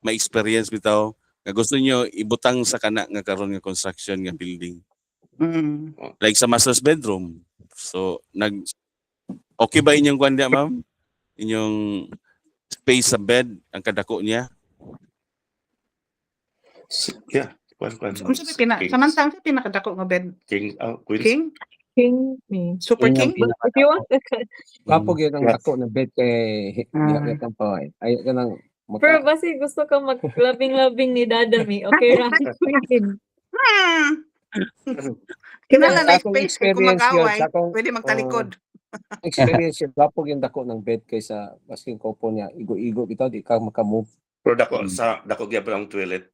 ma-experience bitaw nga gusto niyo ibutang sa kana nga karon nga construction nga building. Mm. Like sa master's bedroom. So okay ba inyong kuan diya, ma'am? Inyong space sa bed ang kadako niya? Yeah. Kuan. Unsa may samantang sa pinakadako nga bed? King, Queens. King? King me. Super Yun yung king? But if you want, Kapag yun ang Yeah. dako na bed kay hiyat ang pa. Ay ka nang pero basi gusto ka maglabing-labing ni Dada mi. Okay ra. Kinala na Akong space kay kung experience yun, mag-away, sa akong- pwede magtalikod. experience yun. Kapag yung dako ng bed kaysa basking kopo niya, igo-igo bitaw di ka makamove. Pero dako gyapon ang toilet.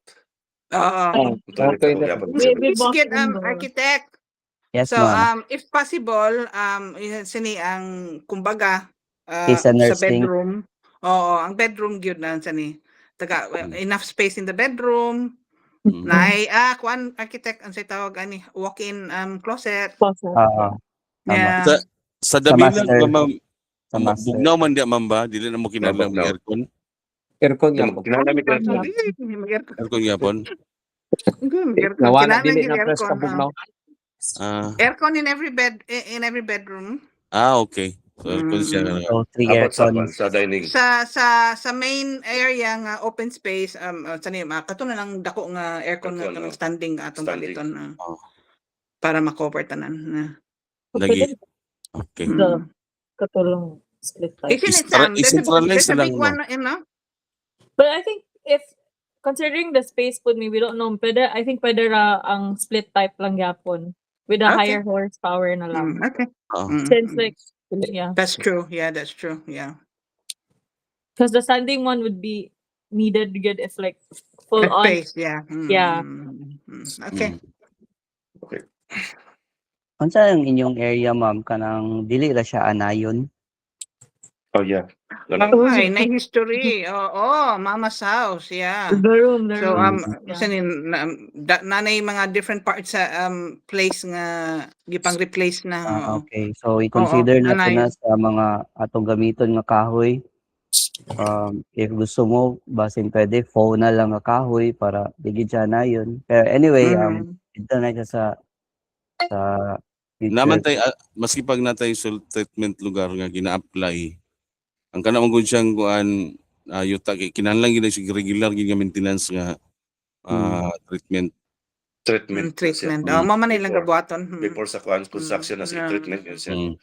Oo. Ang toilet Okay dako na. gyapon. It's good, architect. Yes, So, ma'am. if possible, sini ang kumbaga Is a sa nursing. bedroom. Oo, ang bedroom gyud na sani. Enough space in the bedroom. Mm. Nay, kuan architect ang say tawag ani walk-in closet. Oo. Tama. Yeah. Sa dami master. lang ma'am. Sa master. Bugnaw man diya, ma'am ba? Dili na mo kinahanglan Bugnaw. ng aircon. Aircon yan po. Kinahanglan ka Mag-aircon. Aircon gyapon. Nawala Kinahanglan dili yung na press aircon, kabugnaw. Aircon in every bedroom. Okay. So aircon siya nga. So, 3 Abot sa aircons. sa dining. Sa main area nga open space sani kato na lang dako nga aircon nga Aircon, kanang standing atong Standing. paliton Oh. para ma-cover tanan na. Lagi. Okay. The katulong split type. Isn't it Istra- Sam? isentralize There's a na big lang, one, you know? But I think if considering the space pud me, we don't know, I think pwede ra ang split type lang yapon with a Okay. higher horsepower na lang. Okay. Oh. Since like, yeah, That's true. Yeah, that's true. Yeah. because the standing one would be needed good if like full At on. pace, yeah. Yeah. Okay. Unsa ang inyong area, ma'am, kanang dili ra siya anayon? Oh, yeah. Ay, na history. Oo, Mama's house. Yeah. The room, So room. Yeah. nanay mga different parts sa place nga gipang replace na. oo. Okay. So i-consider nato anayon. na sa mga atong gamiton nga kahoy. If gusto mo, basin pwede phone na lang nga kahoy para digid siya anayon. Pero anyway, ito na siya sa future. Naman tay maski pag natay soil treatment lugar nga gina-apply, ang kana man gud siyang kuan yuta kay kinahanglan gid siya regular gid nga maintenance nga treatment. Treatment. Treatment. siya. Mama nilang Before- gabuhaton. Before sa construction na si Yeah. treatment yun siya. Mm.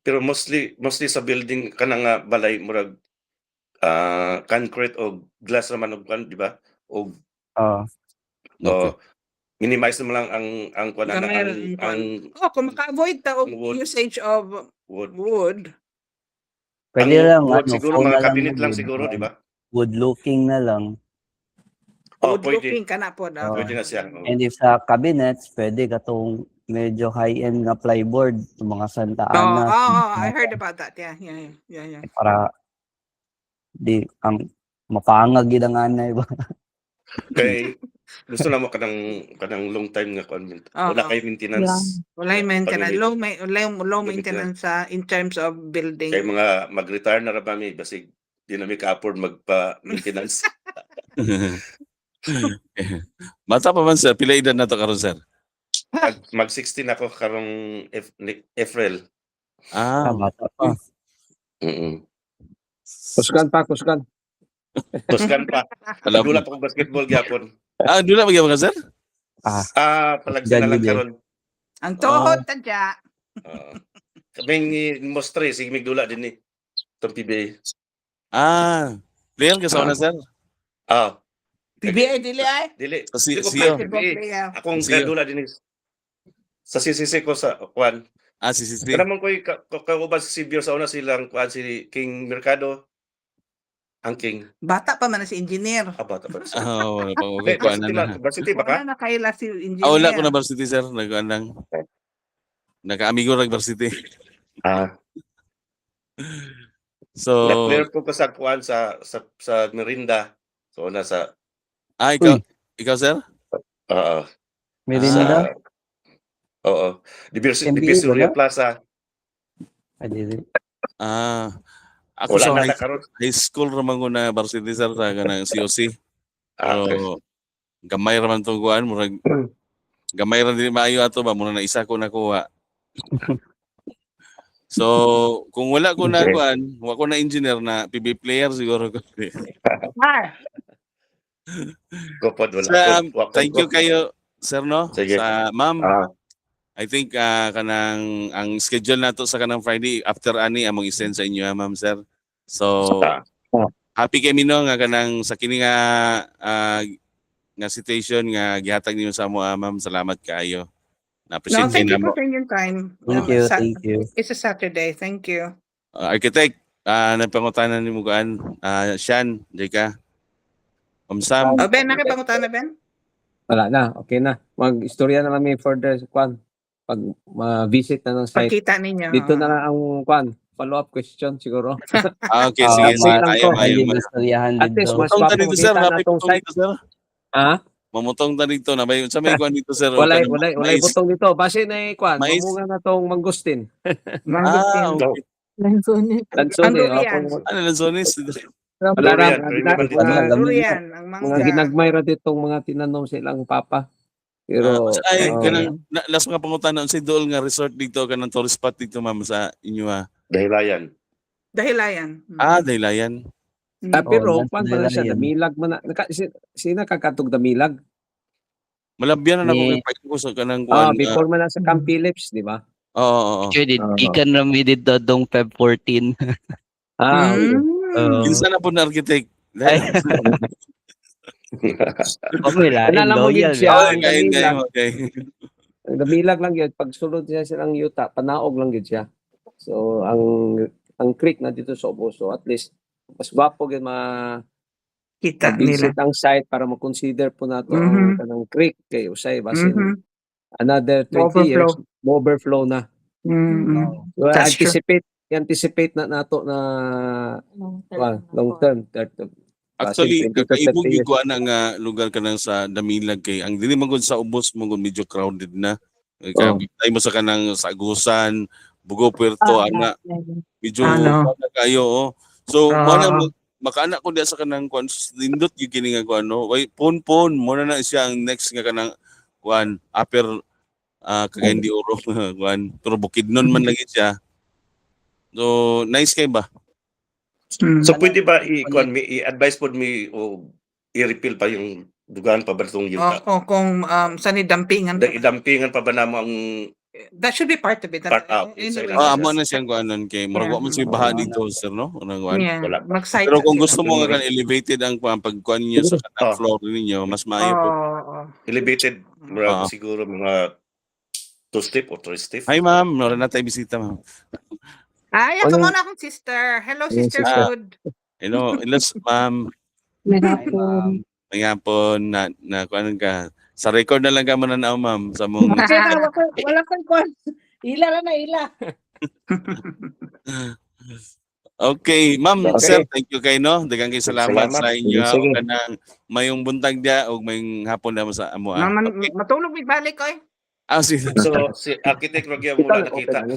Pero mostly sa building kana nga balay murag concrete o glass naman og kan, di ba? O Okay. minimize naman lang ang kuan na Gamay ra ang kung maka-avoid ta og ang wood. usage of wood. wood. Pwede Ang lang wood ano, siguro phone na mga cabinet lang wood, siguro, di ba? wood looking na lang. Oh, Wood pwede. looking ka na po. Pwede na siya. Oh. And if sa cabinets, pwede katong medyo high-end na plyboard, yung mga Santa Ana. I heard about that. Yeah. Para di ang mapangag gid ang anay ba. Kay gusto na mo kanang long time nga kuan. Wala kay maintenance. Wala yung maintenance. Pag-ulit. Low maintenance in terms of building. Kay mga mag-retire na ra ba mi basig di na mi ka-afford magpa-maintenance. Bata pa man sir, pila edad na to karon sir? Mag-16 ako karong April. Bata pa. Kusgan. Tuskan pa. Alam Dula mo. pa ko basketball gyapon. Dula magyapon ka sir? Palagsa na lang Ganun karon. Ang tuhod tadya. Kaming mostre sige mig dula din ni tong PBA. Player ka sa una sir? PBA dili ay. Dili. Kasi Di ko siyo. play PBA. Akong Siyo. kadula din ni sa CCC ko sa kuan. Si Kada man ko'y kauban si Sibir sa una silang kuan si King Mercado. Ang King. Bata pa man na si engineer. Bata pa. wala pa okay kuan na. Varsity ba ka? Wala na kaila si engineer. Wala ko na varsity sir, nag-anang. Naka-amigo rag varsity. So Na-player ko sa kuan sa Merinda. So na sa ikaw sir? Merinda? Oo. NBA Divisoria wala? Plaza. Ako Wala sa na nakaroon. high school raman ko na varsity sir sa kanang COC. Pero Okay. gamay raman tong kuan, murag gamay ra dili maayo ato ba, muna na isa ko nakuha. So, kung wala ko na Okay. kuan, wala ko na engineer na PB player siguro ko. Gopod wala. Thank you kayo sir no. Sige. Sa ma'am. Ah. I think kanang ang schedule nato sa kanang Friday after ani among i-send sa inyo ma'am sir. So happy kami no nga kanang sa kini nga situation nga gihatag niyo sa amo ma'am. Salamat kaayo. Na-appreciate Thank you namo. for taking your time. Thank you. It's a Saturday. Thank you. Architect, nagpangutanan ni Mugaan. Sean, Jeka. Sam. Ben, nakipangutan na, Ben? Wala na, okay na. Mag-istorya na kami further sa kwan. Pag ma-visit na ng site. Pagkita ninyo. Dito na lang ang kwan. Follow-up question siguro. Okay, sige. wait lang Ayaw, ko. ayaw. Istoryahan At least, dito. mas Mamutong ta dito, sir. mapakita na Napay tong putong site. dito, sir. Mamutong ta dito. Sa may kuan dito, sir. Walay Mais. butong dito. Base na kwan. Mais. Mamunga na tong mangustin. Okay. Lansones. Lanson eh. Durian. Ano lang, Sonis? Wala Durian, ra. Durian. Durian, ang Mga mangga. ginagmay ra ditong mga tinanom silang papa. Pero Ay, oh, kanang, last mga pangutan si Dool nga resort dito, kanang tourist spot dito, ma'am, sa inyo, Dahilayan. Dahilayan. Dahilayan. pero Oh, kwan pa na siya yan. damilag man na. Sina kakatog damilag. Malabyan na ako Ni- kay ko sa kanang kuan. Before man na sa Camp Phillips, di ba? Oo. Actually, ikan rami dito dong Feb 14. Okay. Minsan na po na architect. Ay. Pamilain, Ano lang mo loyal. yun siya? Okay, ang kain gamila. kayo, okay. Ang gamilag lang yun. Pag sulod siya silang yuta, panaog lang yun siya. So, ang creek na dito sa Ubos, so at least, mas gwapo yun Kita nila. visit ang site para ma-consider po nato Mhm. ang kanang creek kay usay basin Mhm. another 20 years overflow na. Mhm. So That's true. anticipate na nato na long term Actually, 20 to kakaibog 30 years. gikuan na nga lugar ka nang sa Damilag kay ang dili magud sa Ubos mo medyo crowded na. Kaya Oh. tayo mo sa kanang sa Agusan, Bugo Puerto ana medyo Ano? kuwan na kayo oh. So mo na Ah. makaana ko diya sa kanang kuan nindot yung kini nga kuan no. Way pon mo na siya ang next nga kanang kuan upper Cagayan de Oro kuan pero Bukidnon man lagi siya. So nice kay ba? Mm. So pwede ba i-advise po mi o i-refill pa yung dugaan pa ba itong O, yuta? kung saan idampingan. Idampingan pa ba namo ang That should be part of it. Part out, Anyway, isa lang. Amo na siyang kuanon kay murag wa man siya baha dito sir no. Unang kuan. yeah, wala pa. mag-site Pero kung sila. gusto mo nga kan elevated ang pagkuan niyo sa kanang Oh. floor ninyo, mas maayo po. Elevated, Ah. siguro mga 2 step o 3 step. Hi ma'am, wala na tayo bisita ma'am. Ay, ako muna akong sister. Hello, Yes, Sister sister. Food. Hello, ma'am. Hi, ma'am. Mayapon na kuan ka. Sa record na lang ka muna na ma'am sa mong Wala kang kwan. Ila na ila. Okay, ma'am, Okay. sir, thank you kay no. Daghang kay salamat Salamat. sa inyo Sige. o kanang mayong buntag dia ug mayong hapon na mo sa amo. Okay. Matulog may balik, oy. Sige. So, si Architect Rogia mula nakita.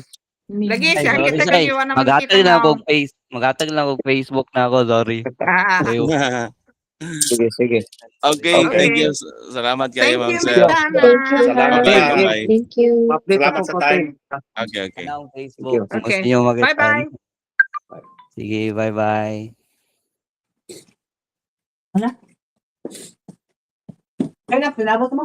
Lagi, si Ay, sorry, Architect sorry. kayo naman Magatag nakita na ako mo. magatag lang ako Facebook na ako, sorry. Ayun. Sige. Okay, Okay. thank you. Salamat kayo, Thank ma'am, you, sir. Miss Dana. Thank you. Salamat, Bye, ma'am. bye. Thank you. Ma-update Salamat ako sa po, time. Tim. Okay. Ano ang Facebook? Thank you. Kung gusto Okay. niyo mag-expand. Bye-bye. Sige, bye-bye. Ay na, pinabot mo.